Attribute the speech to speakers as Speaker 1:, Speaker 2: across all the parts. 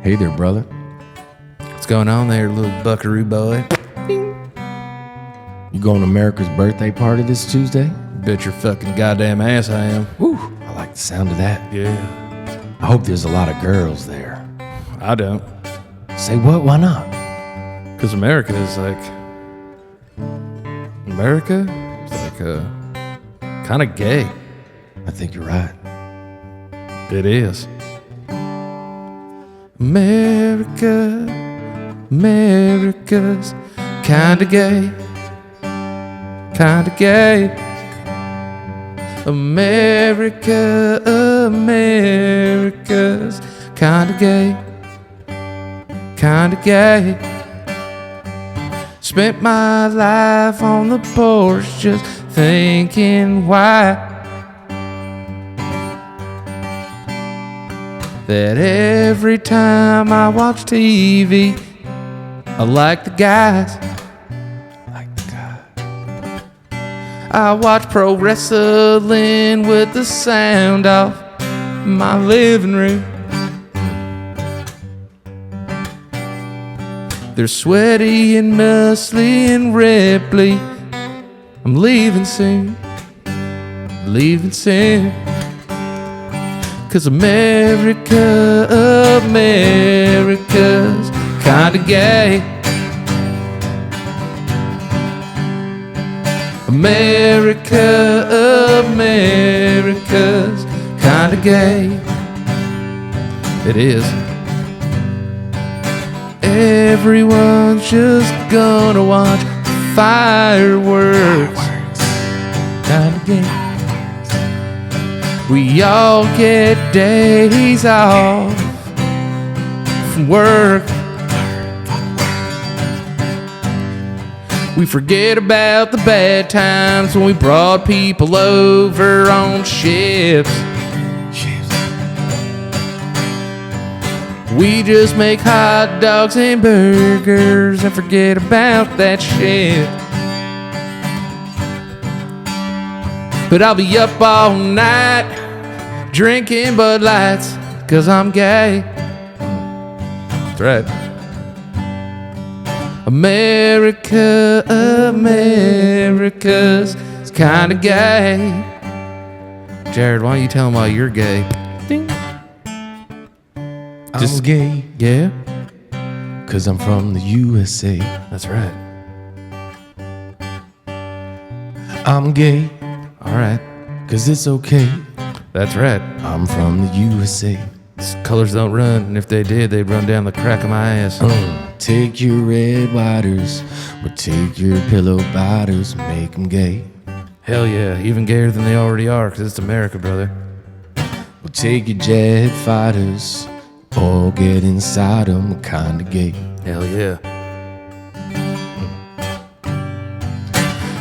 Speaker 1: Hey there, brother.
Speaker 2: What's going on there, little buckaroo boy?
Speaker 1: You going to America's birthday party this Tuesday?
Speaker 2: Bet your fucking goddamn ass I am.
Speaker 1: Woo, I like the sound of that.
Speaker 2: Yeah.
Speaker 1: I hope there's a lot of girls there.
Speaker 2: I don't.
Speaker 1: Say what? Why not?
Speaker 2: Because America is like... America is like kind of gay.
Speaker 1: I think you're right.
Speaker 2: It is. America, America's kinda gay. Kinda gay. America, America's kinda gay. Kinda gay. Spent my life on the porch just thinking why that every time I watch TV, I like the guys. I watch pro wrestling with the sound off in my living room. They're sweaty and muscly and ripply. I'm leaving soon, leaving soon. 'Cause America, America's kinda gay. America, America's kinda gay. It is. Everyone's just gonna watch fireworks. Kinda gay. We all get days off from work. We forget about the bad times when we brought people over on ships. We just make hot dogs and burgers and forget about that shit. But I'll be up all night drinking Bud Lights 'cause I'm gay. That's right. America, America's kinda gay. Jared, why don't you tell them why you're gay? Ding.
Speaker 1: I'm gay.
Speaker 2: Yeah?
Speaker 1: 'Cause I'm from the USA.
Speaker 2: That's right.
Speaker 1: I'm gay.
Speaker 2: All right.
Speaker 1: 'Cause it's okay.
Speaker 2: That's right.
Speaker 1: I'm from the USA.
Speaker 2: Colors don't run, and if they did, they'd run down the crack of my ass.
Speaker 1: Take your red waters, or take your pillow bottoms, make them gay.
Speaker 2: Hell yeah, even gayer than they already are, 'cause it's America, brother.
Speaker 1: Well, take your jet fighters, or get inside them, kinda gay.
Speaker 2: Hell yeah.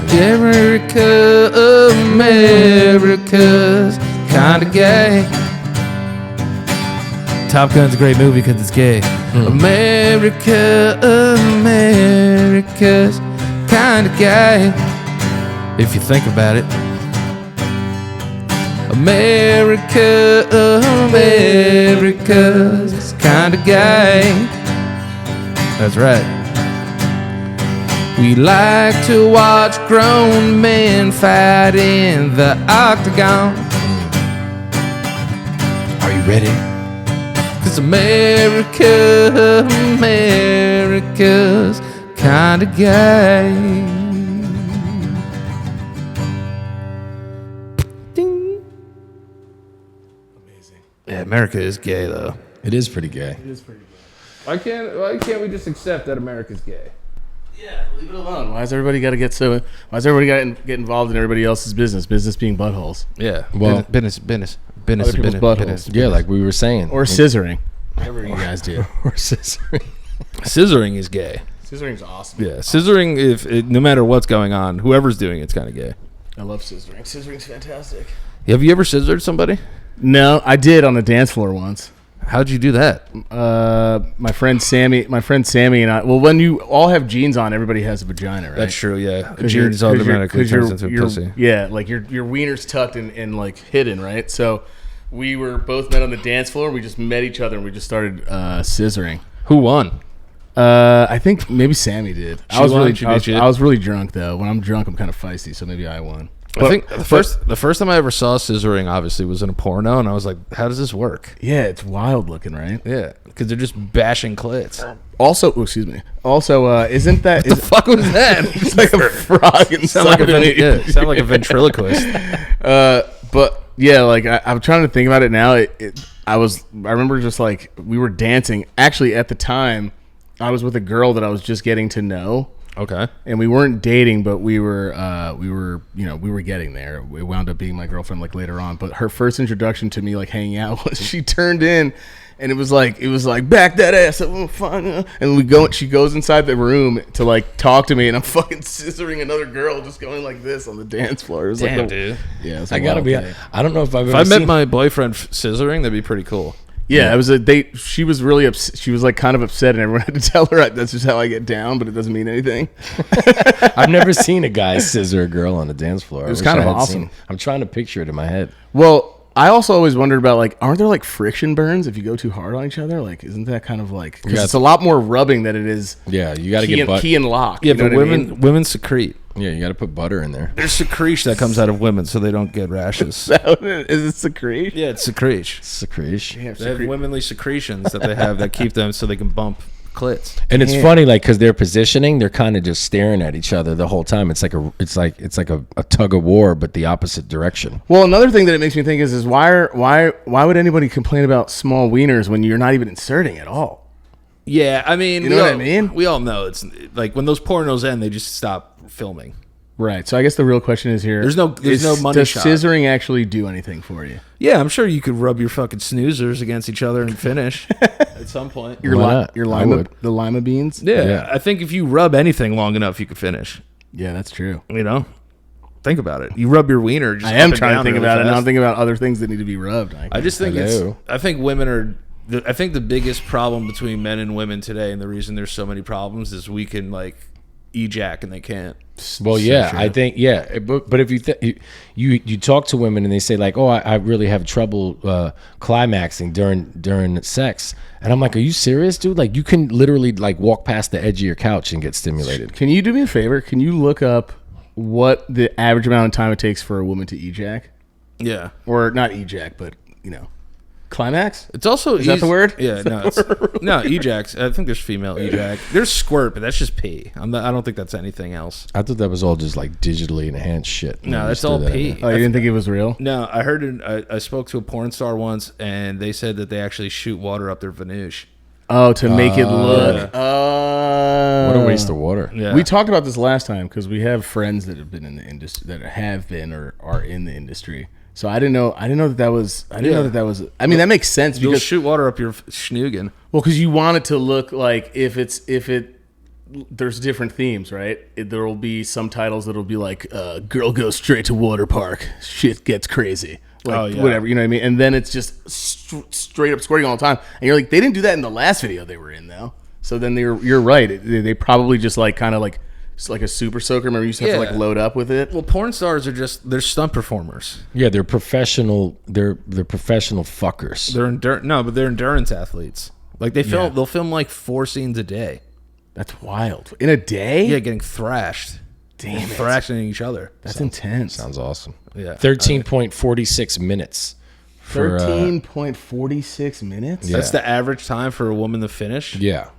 Speaker 2: America, America's kinda gay. Top Gun's a great movie because it's gay. America, America's kinda gay. If you think about it. America, America's kinda gay. That's right. We like to watch grown men fight in the octagon.
Speaker 1: Are you ready?
Speaker 2: 'Cause America, America's kinda gay. Ding.
Speaker 1: Amazing.
Speaker 2: Yeah, America is gay though.
Speaker 1: It is pretty gay.
Speaker 3: It is pretty good.
Speaker 2: Why can't we just accept that America's gay?
Speaker 3: Yeah, leave it alone. Why has everybody got to get so? Why has everybody got to get involved in everybody else's business? Business being buttholes
Speaker 2: Yeah.
Speaker 1: Well,
Speaker 2: business.
Speaker 3: Other people's buttholes.
Speaker 1: Yeah, like we were saying.
Speaker 3: or scissoring, whatever you guys do.
Speaker 1: or scissoring.
Speaker 2: Scissoring is gay.
Speaker 3: Scissoring's awesome.
Speaker 2: Yeah, scissoring. No matter what's going on, whoever's doing it's kind of gay.
Speaker 3: I love scissoring. Scissoring's fantastic.
Speaker 2: Have you ever scissored somebody?
Speaker 3: No, I did on the dance floor once.
Speaker 2: How'd you do that?
Speaker 3: My friend Sammy and I. Well, when you all have jeans on, everybody has a vagina, right?
Speaker 2: That's true. Yeah,
Speaker 3: Because
Speaker 2: jeans automatically turns into a pussy.
Speaker 3: Yeah, like your wiener's tucked and like hidden, right? So we were both met on the dance floor. We just met each other and we just started scissoring.
Speaker 2: Who won?
Speaker 3: I think maybe Sammy did. I was
Speaker 2: won? She beat you?
Speaker 3: I was really drunk though. When I'm drunk, I'm kind of feisty, so maybe I won.
Speaker 2: I think the first time I ever saw scissoring obviously was in a porno, and I was like, "How does this work?"
Speaker 3: Yeah, it's wild looking, right?
Speaker 2: Yeah, because they're just bashing clits.
Speaker 3: Also, excuse me. Also, isn't that
Speaker 2: The fuck was that?
Speaker 3: it's like a frog inside of me?
Speaker 2: Sound like a ventriloquist.
Speaker 3: But yeah, like I'm trying to think about it now. I remember just like we were dancing. Actually, at the time, I was with a girl that I was just getting to know.
Speaker 2: Okay.
Speaker 3: And we weren't dating, but we were getting there. It wound up being my girlfriend like later on. But her first introduction to me like hanging out was she turned in, and it was like back that ass up, oh, fine. And she goes inside the room to like talk to me, and I'm fucking scissoring another girl just going like this on the dance floor. It was
Speaker 2: Damn,
Speaker 3: like,
Speaker 2: dude.
Speaker 3: Yeah, it was
Speaker 1: I gotta be. I don't know if I've
Speaker 2: If
Speaker 1: ever
Speaker 2: I met
Speaker 1: seen
Speaker 2: my boyfriend scissoring, that'd be pretty cool.
Speaker 3: Yeah, it was a date. She was really upset. She was like kind of upset, and everyone had to tell her that's just how I get down, but it doesn't mean anything.
Speaker 1: I've never seen a guy scissor a girl on the dance floor.
Speaker 3: It was kind of awesome.
Speaker 1: I'm trying to picture it in my head.
Speaker 3: Well, I also always wondered about like, aren't there like friction burns if you go too hard on each other? Like, isn't that kind of like because it's a lot more rubbing than it is?
Speaker 1: Yeah, you got to get
Speaker 3: key and lock.
Speaker 2: Yeah,
Speaker 3: you know
Speaker 2: but
Speaker 3: what I mean?
Speaker 2: women secrete.
Speaker 1: Yeah, you got to put butter in there.
Speaker 2: There's secretion that comes out of women, so they don't get rashes.
Speaker 3: Is it secretion?
Speaker 2: Yeah, it's secretion.
Speaker 1: Secretion.
Speaker 3: Yeah,
Speaker 2: They have womanly secretions that they have that keep them so they can bump clits.
Speaker 1: And it's funny, like, because they're positioning, they're kind of just staring at each other the whole time. It's like a tug of war, but the opposite direction.
Speaker 3: Well, another thing that it makes me think is why would anybody complain about small wieners when you're not even inserting at all?
Speaker 2: Yeah, I mean,
Speaker 3: You know what I mean?
Speaker 2: We all know it's like when those pornos end, they just stop filming.
Speaker 3: Right. So I guess the real question is here:
Speaker 2: There's no money
Speaker 3: does
Speaker 2: shot.
Speaker 3: scissoring actually do anything for you?
Speaker 2: Yeah, I'm sure you could rub your fucking snoozers against each other and finish at some point.
Speaker 1: Why not?
Speaker 3: Your
Speaker 1: I
Speaker 3: lima,
Speaker 1: would.
Speaker 3: the lima beans.
Speaker 2: Yeah, I think if you rub anything long enough, you could finish.
Speaker 3: Yeah, that's true.
Speaker 2: You know, think about it. You rub your wiener. Just
Speaker 3: I am
Speaker 2: up and
Speaker 3: trying to
Speaker 2: down
Speaker 3: think
Speaker 2: really
Speaker 3: about it. And
Speaker 2: fast.
Speaker 3: I'm thinking about other things that need to be rubbed.
Speaker 2: I just think
Speaker 1: Hello.
Speaker 2: I think women are. I think the biggest problem between men and women today, and the reason there's so many problems, is we can like ejac and they can't.
Speaker 1: Well, yeah, I think, yeah. But if you talk to women and they say like, oh, I really have trouble climaxing during sex. And I'm like, are you serious, dude? Like, you can literally like walk past the edge of your couch and get stimulated.
Speaker 3: Can you do me a favor? Can you look up what the average amount of time it takes for a woman to ejac?
Speaker 2: Yeah,
Speaker 3: Or not ejac, but, climax?
Speaker 2: it's also
Speaker 3: Is that the word?
Speaker 2: Yeah, no, no ejacs. I think there's female ejac. There's squirt, but that's just pee. I don't think that's anything else.
Speaker 1: I thought that was all just like digitally enhanced shit.
Speaker 2: No, that's all pee.
Speaker 3: Oh, you didn't think it was real?
Speaker 2: No, I heard it. I spoke to a porn star once, and they said that they actually shoot water up their vanoosh.
Speaker 3: Oh, to make it look.
Speaker 1: What a waste of water.
Speaker 2: Yeah,
Speaker 3: We talked about this last time because we have friends that have been in the industry, that have been or are in the industry. So I didn't know that was. I mean, that makes sense
Speaker 2: You'll
Speaker 3: because
Speaker 2: shoot water up your schnugen.
Speaker 3: well, because you want it to look like there's different themes, right? There will be some titles that'll be like, "Girl goes straight to water park, shit gets crazy." Like, whatever, you know what I mean? And then it's just straight up squirting all the time. And you're like, they didn't do that in the last video they were in, though. So then you're right. They probably just like kind of like it's like a super soaker. Remember, you used to have to like load up with it.
Speaker 2: Well, porn stars are they're stunt performers.
Speaker 1: Yeah, they're professional. They're professional fuckers.
Speaker 2: They're endurance athletes. Like they'll film like 4 scenes a day.
Speaker 3: That's wild. In a day?
Speaker 2: Yeah, getting thrashed.
Speaker 3: Damn it.
Speaker 2: Thrashing each other.
Speaker 3: That's intense.
Speaker 1: Sounds awesome.
Speaker 2: Yeah.
Speaker 1: 13.46 minutes.
Speaker 3: 13.46 minutes?
Speaker 2: That's the average time for a woman to finish.
Speaker 1: Yeah.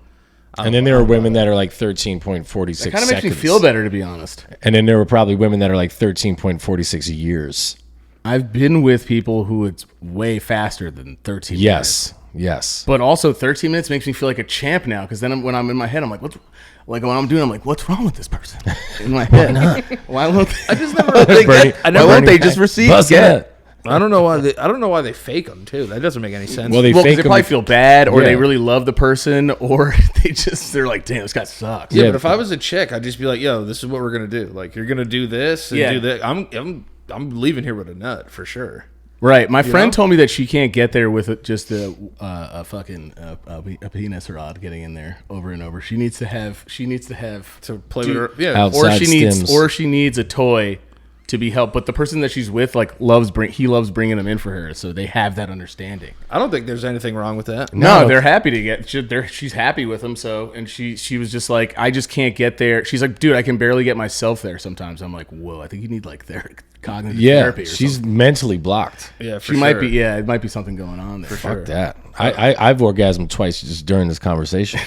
Speaker 1: And then there are women that are like 13.46
Speaker 3: That kind of makes me
Speaker 1: seconds.
Speaker 3: feel better, to be honest.
Speaker 1: And then there were probably women that are like 13.46 years.
Speaker 3: I've been with people who it's way faster than 13 minutes.
Speaker 1: Yes.
Speaker 3: But also 13 minutes makes me feel like a champ now, because then when I'm in my head, I'm like, when I'm doing, I'm like, what's wrong with this person? In my head. Why not? Why won't they?
Speaker 2: I just never. Why
Speaker 3: won't they just receive?
Speaker 2: I don't know why they fake them too. That doesn't make any sense.
Speaker 1: Well, they
Speaker 3: Well, because
Speaker 1: fake
Speaker 3: they
Speaker 1: them.
Speaker 3: probably feel bad, or
Speaker 1: Yeah.
Speaker 3: they really love the person, or they're like, damn, this guy sucks.
Speaker 2: yeah,
Speaker 1: Yeah.
Speaker 2: but if I was a chick, I'd just be like, yo, this is what we're gonna do. Like, you're gonna do this and do that. I'm leaving here with a nut for sure.
Speaker 3: Right. My friend
Speaker 2: know?
Speaker 3: told me that she can't get there with just a fucking penis rod getting in there over and over. She needs to have
Speaker 2: To play with her, yeah.
Speaker 1: Outside
Speaker 3: or she
Speaker 1: stims.
Speaker 3: needs a toy to be helped, but the person that she's with like loves bringing them in for her, so they have that understanding.
Speaker 2: I don't think there's anything wrong with that.
Speaker 3: No, they're happy to get. She's happy with them. So, and she was just like, I just can't get there. She's like, dude, I can barely get myself there sometimes. I'm like, whoa, I think you need like cognitive therapy. Or
Speaker 1: she's
Speaker 3: something.
Speaker 1: mentally blocked.
Speaker 2: Yeah,
Speaker 3: she might be. Yeah, it might be something going on there.
Speaker 1: Fuck that. I've orgasmed twice just during this conversation.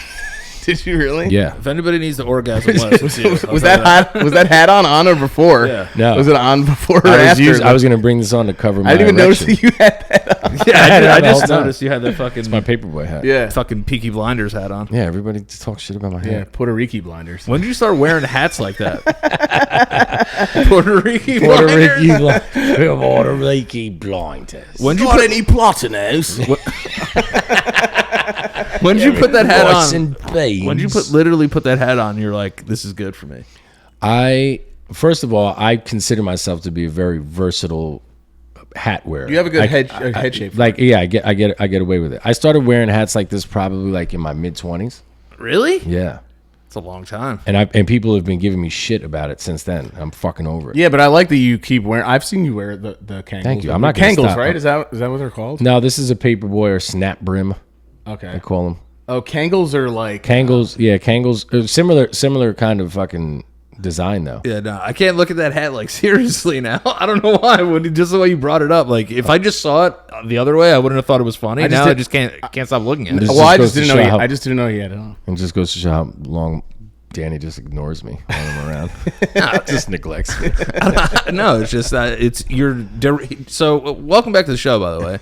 Speaker 3: Did you really?
Speaker 1: Yeah.
Speaker 2: If anybody needs the orgasm less,
Speaker 3: was that hat on or before?
Speaker 2: Yeah.
Speaker 1: No.
Speaker 3: Was it on before or after?
Speaker 1: I was going to bring this on to cover my
Speaker 3: I didn't even
Speaker 1: erection.
Speaker 3: notice that you had that on.
Speaker 2: Yeah, I just noticed you had that fucking
Speaker 1: my paperboy hat.
Speaker 3: Yeah.
Speaker 2: fucking Peaky Blinders hat on.
Speaker 1: Yeah, everybody talks shit about my
Speaker 3: Yeah,
Speaker 1: hat.
Speaker 3: Puerto Rican blinders.
Speaker 2: When did you start wearing hats like that? Puerto Rican
Speaker 1: Puerto
Speaker 2: blinders.
Speaker 1: Rican blinders.
Speaker 2: When did you
Speaker 3: Got
Speaker 2: put
Speaker 3: any plottiness?
Speaker 2: when did you put that hat
Speaker 1: Rice
Speaker 2: on?
Speaker 1: and beans.
Speaker 2: When did you literally put that hat on? You're like, this is good for me.
Speaker 1: First of all, I consider myself to be a very versatile hat wearer.
Speaker 3: You have a good head shape.
Speaker 1: Like, yeah, I get away with it. I started wearing hats like this probably like in my mid-20s.
Speaker 2: Really?
Speaker 1: Yeah.
Speaker 2: It's a long time.
Speaker 1: And people have been giving me shit about it since then. I'm fucking over it.
Speaker 3: Yeah, but I like that you keep wearing. I've seen you wear the Kangles.
Speaker 1: Thank you. I'm not gonna
Speaker 3: Kangles,
Speaker 1: stop.
Speaker 3: right? Is that what they're called?
Speaker 1: No, this is a paperboy or snap brim.
Speaker 3: Okay.
Speaker 1: I call them.
Speaker 3: Oh, Kangles are like
Speaker 1: Kangles. Yeah, Kangles. Similar kind of fucking design though.
Speaker 2: Yeah, no, I can't look at that hat like seriously now. I don't know why. Just the way you brought it up. Like, if I just saw it the other way, I wouldn't have thought it was funny. I just can't stop looking at it.
Speaker 1: This
Speaker 3: Well, I
Speaker 1: goes
Speaker 3: just
Speaker 1: to
Speaker 3: didn't know.
Speaker 1: show how-
Speaker 3: I just didn't know he had it on.
Speaker 1: It just goes to show how long Danny just ignores me when I'm around. Just neglects me.
Speaker 2: No, it's just that it's your. So, welcome back to the show, by the way.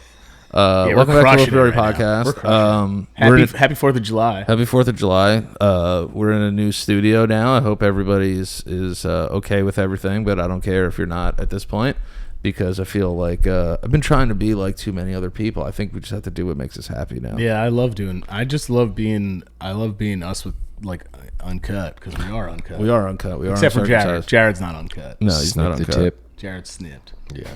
Speaker 2: Welcome back to the LoPriore podcast.
Speaker 3: Happy 4th of July.
Speaker 2: Happy 4th of July. We're in a new studio now. I hope everybody is okay with everything, but I don't care if you're not at this point, because I feel like I've been trying to be like too many other people. I think we just have to do what makes us happy now.
Speaker 3: Yeah, I just love being us with like uncut, because we are uncut.
Speaker 2: We are uncut. We are
Speaker 3: Except for Jared.
Speaker 2: uncircumcised.
Speaker 3: Jared's not uncut.
Speaker 2: No, he's not
Speaker 1: Snip
Speaker 2: uncut.
Speaker 1: the tip.
Speaker 3: Jared's snipped.
Speaker 1: Yeah.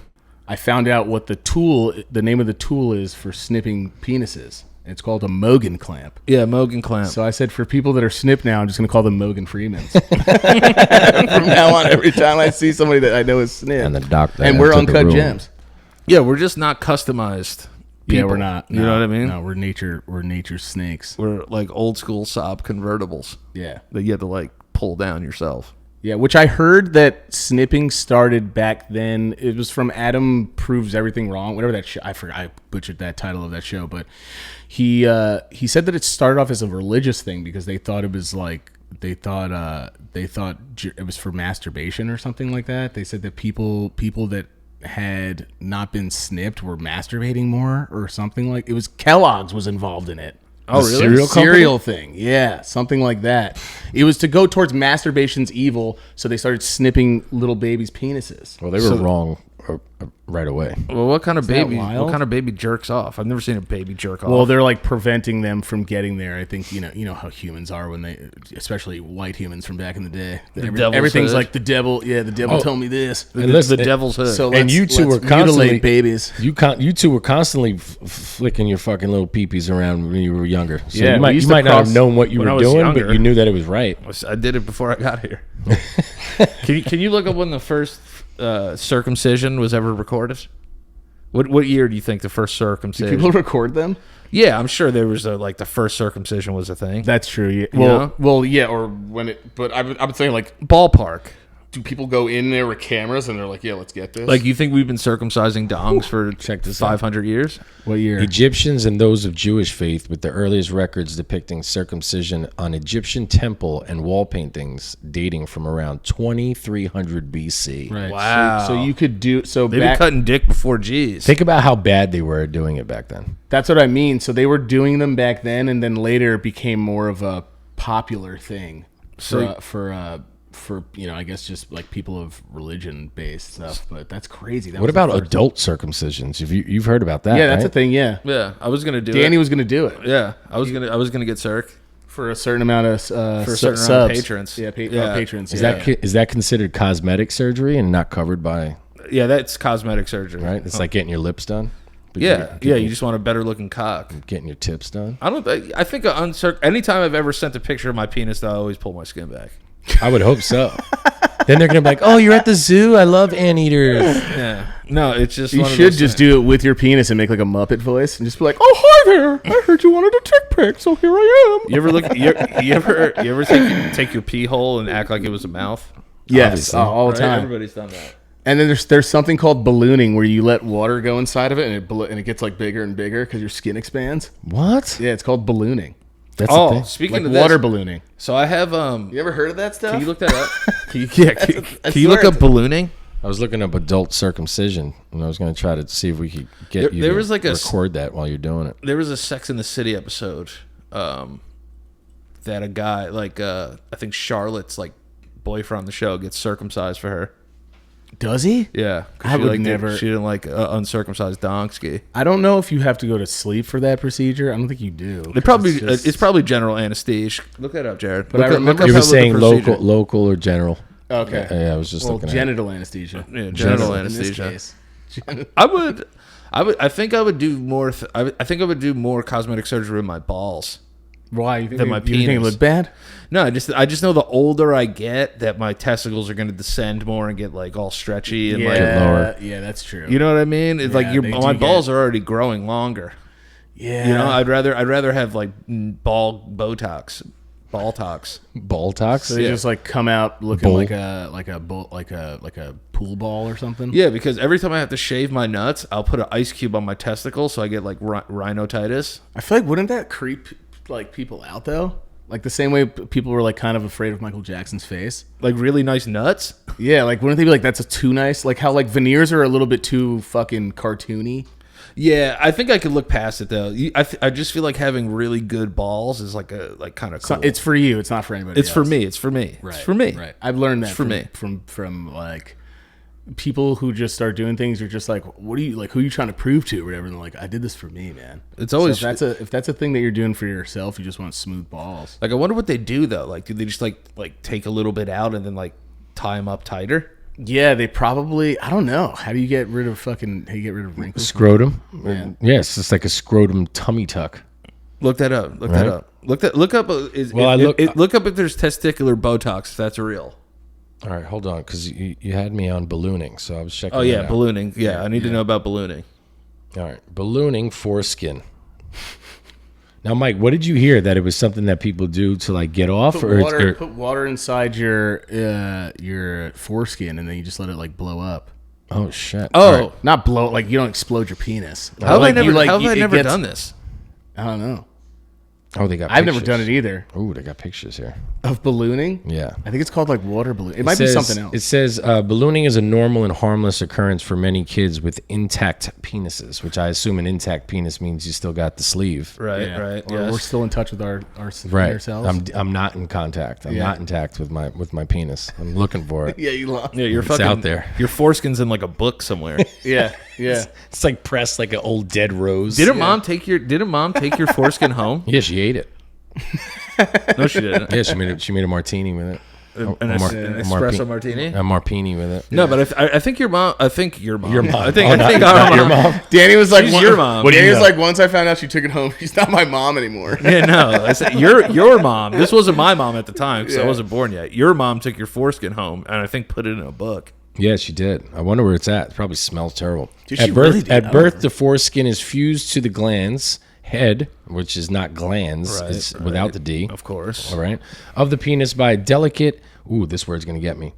Speaker 3: I found out what the name of the tool is for snipping penises. It's called a Mogan clamp.
Speaker 2: Yeah, Mogan clamp.
Speaker 3: So I said, for people that are snipped now, I'm just going to call them Mogan Freemans. From now on, every time I see somebody that I know is snipped.
Speaker 1: And the doctor.
Speaker 3: And we're
Speaker 1: entered the
Speaker 3: uncut
Speaker 1: room.
Speaker 3: gems.
Speaker 2: Yeah, we're just not customized.
Speaker 3: Yeah,
Speaker 2: people.
Speaker 3: we're not.
Speaker 2: You know what I mean?
Speaker 3: No, we're nature snakes.
Speaker 2: We're like old school Saab convertibles
Speaker 3: Yeah.
Speaker 2: that you have to like pull down yourself.
Speaker 3: Yeah, which I heard that snipping started back then. It was from Adam Proves Everything Wrong, whatever that show. I forgot. I butchered that title of that show, but he said that it started off as a religious thing because they thought it was like they thought it was for masturbation or something like that. They said that people that had not been snipped were masturbating more or something like. It was Kellogg's was involved in it.
Speaker 2: Oh,
Speaker 3: The
Speaker 2: really?
Speaker 3: cereal thing, yeah, something like that. It was to go towards masturbation's evil, so they started snipping little babies' penises.
Speaker 1: Well, they were wrong right away.
Speaker 2: Well, what kind of
Speaker 3: that
Speaker 2: baby?
Speaker 3: wild?
Speaker 2: What kind of baby jerks off? I've never seen a baby jerk off.
Speaker 3: Well, they're like preventing them from getting there. I think you know how humans are when they, especially white humans from back in the day.
Speaker 2: devil's
Speaker 3: Everything's
Speaker 2: hood.
Speaker 3: like the devil. Yeah, the devil told me this.
Speaker 1: And listen,
Speaker 2: the devil's hood.
Speaker 3: So
Speaker 1: And you two
Speaker 3: let's
Speaker 1: were constantly
Speaker 3: mutilate babies.
Speaker 1: You two were constantly flicking your fucking little peepees around when you were younger. So
Speaker 3: Yeah,
Speaker 1: you
Speaker 3: we used to
Speaker 1: might not have
Speaker 3: cross-
Speaker 1: known what you
Speaker 2: when I
Speaker 1: were
Speaker 2: was
Speaker 1: doing,
Speaker 2: younger.
Speaker 1: but you knew that it was right.
Speaker 2: I did it before I got here. Can you look up when the first circumcision was ever recorded? What year do you think the first circumcision?
Speaker 3: People record them.
Speaker 2: Yeah, I'm sure there was like the first circumcision was a thing.
Speaker 3: That's true. Yeah.
Speaker 2: know?
Speaker 3: Well, yeah. Or when it. But I would say like,
Speaker 2: Ballpark.
Speaker 3: do people go in there with cameras and they're like, yeah, let's get this?
Speaker 2: Like, you think we've been circumcising dongs for
Speaker 1: Check this out.
Speaker 2: 500 years?
Speaker 3: what year?
Speaker 1: Egyptians and those of Jewish faith, with the earliest records depicting circumcision on Egyptian temple and wall paintings dating from around 2300 BC.
Speaker 3: Right.
Speaker 2: Wow.
Speaker 3: So you could do so.
Speaker 2: They've been cutting dick before G's.
Speaker 1: Think about how bad they were at doing it back then.
Speaker 3: That's what I mean. So they were doing them back then, and then later it became more of a popular thing for I guess just like people of religion based stuff. But that's crazy. That
Speaker 1: What
Speaker 3: was the
Speaker 1: about
Speaker 3: first-
Speaker 1: adult circumcisions? You've heard about that?
Speaker 3: Yeah, that's
Speaker 1: right?
Speaker 3: a thing. Yeah,
Speaker 2: Yeah, I was gonna do
Speaker 3: Danny
Speaker 2: it.
Speaker 3: was gonna do it
Speaker 2: Yeah, I was gonna get circ.
Speaker 3: for a certain amount of
Speaker 2: For a certain amount of
Speaker 3: subs.
Speaker 2: patrons.
Speaker 3: Yeah,
Speaker 2: Yeah.
Speaker 3: patrons.
Speaker 1: Is
Speaker 3: yeah.
Speaker 1: that considered cosmetic surgery and not covered by?
Speaker 2: Yeah, that's cosmetic surgery.
Speaker 1: Right, it's like getting your lips done. But
Speaker 2: Yeah,
Speaker 1: you're
Speaker 2: you just want a better looking cock.
Speaker 1: getting your tips done.
Speaker 2: I think anytime I've ever sent a picture of my penis, I always pull my skin back.
Speaker 1: I would hope so. Then they're gonna be like, "Oh, you're at the zoo. I love anteaters."
Speaker 2: Yeah. No, it's just.
Speaker 3: You
Speaker 2: one of
Speaker 3: should
Speaker 2: those
Speaker 3: just
Speaker 2: things.
Speaker 3: do it with your penis and make like a Muppet voice and just be like, "Oh, hi there! I heard you wanted a dick pic, so here I am."
Speaker 2: You ever look? You ever take your pee hole and act like it was a mouth?
Speaker 3: Yes,
Speaker 1: Obviously.
Speaker 3: all the
Speaker 2: Right?
Speaker 3: time.
Speaker 2: Everybody's done that.
Speaker 3: And then there's something called ballooning where you let water go inside of it and it gets like bigger and bigger because your skin expands.
Speaker 1: What?
Speaker 3: Yeah, it's called ballooning,
Speaker 1: That's a
Speaker 2: Oh,
Speaker 1: thing.
Speaker 2: speaking
Speaker 3: like
Speaker 2: of
Speaker 3: water
Speaker 2: this,
Speaker 3: ballooning.
Speaker 2: so I have
Speaker 3: You ever heard of that stuff?
Speaker 2: Can you look that up? Can
Speaker 3: I
Speaker 2: you look
Speaker 3: swear
Speaker 2: up ballooning?
Speaker 1: I was looking up adult circumcision, and I was going to try to see if we could get you
Speaker 2: There
Speaker 1: to
Speaker 2: was like a
Speaker 1: record that while you're doing it.
Speaker 2: There was a Sex in the City episode that a guy I think Charlotte's like boyfriend on the show gets circumcised for her.
Speaker 3: Does he?
Speaker 2: Yeah, 'cause
Speaker 3: I
Speaker 2: she,
Speaker 3: would
Speaker 2: like,
Speaker 3: never.
Speaker 2: She didn't like uncircumcised donkey.
Speaker 3: I don't know if you have to go to sleep for that procedure. I don't think you do.
Speaker 2: They probably
Speaker 3: It's
Speaker 2: probably general anesthesia. Look that up, Jared.
Speaker 3: But I remember-
Speaker 2: up
Speaker 1: You
Speaker 2: how
Speaker 1: were
Speaker 2: the
Speaker 1: saying
Speaker 2: procedure-
Speaker 1: local or general.
Speaker 3: okay.
Speaker 1: Yeah, I was just looking at it.
Speaker 3: genital anesthesia.
Speaker 2: Yeah, genital
Speaker 3: In this
Speaker 2: anesthesia.
Speaker 3: case.
Speaker 2: I think I would do more. I think I would do more cosmetic surgery with my balls.
Speaker 3: Why? You think,
Speaker 2: Than my
Speaker 3: you think it
Speaker 2: penis.
Speaker 3: look bad?
Speaker 2: No, I just know the older I get, that my testicles are going to descend more and get like all stretchy and like,
Speaker 1: lower.
Speaker 3: Yeah, that's true.
Speaker 2: you know what I mean? It's like
Speaker 3: Yeah, they
Speaker 2: my
Speaker 3: do
Speaker 2: balls
Speaker 3: get-
Speaker 2: are already growing longer.
Speaker 3: yeah.
Speaker 2: You know, I'd rather have like ball tox.
Speaker 1: Ball tox?
Speaker 3: So they
Speaker 2: Yeah.
Speaker 3: just like come out looking
Speaker 1: Bull.
Speaker 3: like a pool ball or something.
Speaker 2: Yeah, because every time I have to shave my nuts, I'll put an ice cube on my testicle, so I get like rhinotitis.
Speaker 3: I feel like wouldn't that creep like people out though? Like the same way people were like kind of afraid of Michael Jackson's face.
Speaker 2: Like really nice nuts.
Speaker 3: Yeah, like wouldn't they be like that's a too nice? Like how like veneers are a little bit too fucking cartoony.
Speaker 2: Yeah, I think I could look past it though. I just feel like having really good balls is like kind of cool.
Speaker 3: It's for you. It's not for anybody.
Speaker 2: It's for
Speaker 3: else.
Speaker 2: me. It's for me.
Speaker 3: Right.
Speaker 2: It's for me.
Speaker 3: Right. I've learned that
Speaker 2: for me.
Speaker 3: from like people who just start doing things. You're just like, what are you like? Who are you trying to prove to or whatever? And they're like, I did this for me, man.
Speaker 2: It's always
Speaker 3: So if that's a thing that you're doing for yourself, you just want smooth balls.
Speaker 2: like I wonder what they do though. Like do they just like take a little bit out and then like tie them up tighter?
Speaker 3: Yeah, they probably. I don't know. How do you get rid of wrinkles?
Speaker 1: Scrotum?
Speaker 3: Yeah.
Speaker 1: Yes, it's like a scrotum tummy tuck.
Speaker 2: Look that up. Look
Speaker 1: Right.
Speaker 2: that up. Look up. Look up if there's testicular Botox. If that's real.
Speaker 1: All right, hold on, because you had me on ballooning, so I was checking.
Speaker 2: Oh yeah,
Speaker 1: that out.
Speaker 2: ballooning. Yeah, I need to know about ballooning.
Speaker 1: All right, ballooning foreskin. Now, Mike, what did you hear that it was something that people do to like get off,
Speaker 3: Put water inside your foreskin, and then you just let it like blow up.
Speaker 1: Oh shit!
Speaker 2: Oh,
Speaker 1: All right.
Speaker 3: Not blow, like you don't explode your penis.
Speaker 2: how have
Speaker 3: Like,
Speaker 2: I
Speaker 3: you,
Speaker 2: never?
Speaker 3: like,
Speaker 2: How have I
Speaker 3: it
Speaker 2: never
Speaker 3: gets-
Speaker 2: done this?
Speaker 3: I don't know.
Speaker 1: Oh, they got.
Speaker 3: I've never done it either.
Speaker 1: Ooh, they got pictures here.
Speaker 3: Of ballooning?
Speaker 1: Yeah.
Speaker 3: I think it's called like water balloon. It might be something else.
Speaker 1: It says ballooning is a normal and harmless occurrence for many kids with intact penises, which I assume an intact penis means you still got the sleeve.
Speaker 2: Right.
Speaker 3: Yeah.
Speaker 2: Right.
Speaker 3: Or we're
Speaker 2: Yes.
Speaker 3: still in touch with our
Speaker 1: Right.
Speaker 3: selves.
Speaker 1: I'm not in contact. I'm
Speaker 3: Yeah.
Speaker 1: not intact with my penis. I'm looking for it.
Speaker 3: Yeah, you lost.
Speaker 2: Yeah, you're
Speaker 1: It's
Speaker 2: fucking
Speaker 1: out there.
Speaker 2: Your foreskin's in like a book somewhere.
Speaker 3: Yeah, yeah.
Speaker 1: It's like pressed like an old dead rose.
Speaker 2: Didn't mom take your foreskin home?
Speaker 1: Yeah, she ate it.
Speaker 2: No, she didn't.
Speaker 1: Yeah, she made a martini with it.
Speaker 2: An
Speaker 1: a
Speaker 2: espresso martini.
Speaker 1: A martini with it.
Speaker 2: No, but I think your mom. I think your mom.
Speaker 1: Your mom.
Speaker 2: I think,
Speaker 1: Oh,
Speaker 2: I
Speaker 1: not-
Speaker 2: think
Speaker 1: not
Speaker 2: our
Speaker 1: your
Speaker 2: mom.
Speaker 1: mom.
Speaker 3: Danny was like,
Speaker 2: She's your mom.
Speaker 3: Danny was
Speaker 1: know?
Speaker 3: like, once I found out she took it home, she's not my mom anymore.
Speaker 2: Yeah, no. I said your mom. This wasn't my mom at the time because I
Speaker 3: Yeah.
Speaker 2: wasn't born yet. Your mom took your foreskin home and I think put it in a book.
Speaker 1: Yeah, she did. I wonder where it's at. It probably smells terrible.
Speaker 3: Did
Speaker 1: at
Speaker 3: she
Speaker 1: birth,
Speaker 3: really do
Speaker 1: at
Speaker 3: that?
Speaker 1: birth, the foreskin is fused to the glands head, which is not glands,
Speaker 2: Right,
Speaker 1: it's
Speaker 2: right.
Speaker 1: without the D.
Speaker 2: Of course.
Speaker 1: All right, of the penis by a delicate. Ooh, this word's gonna get me.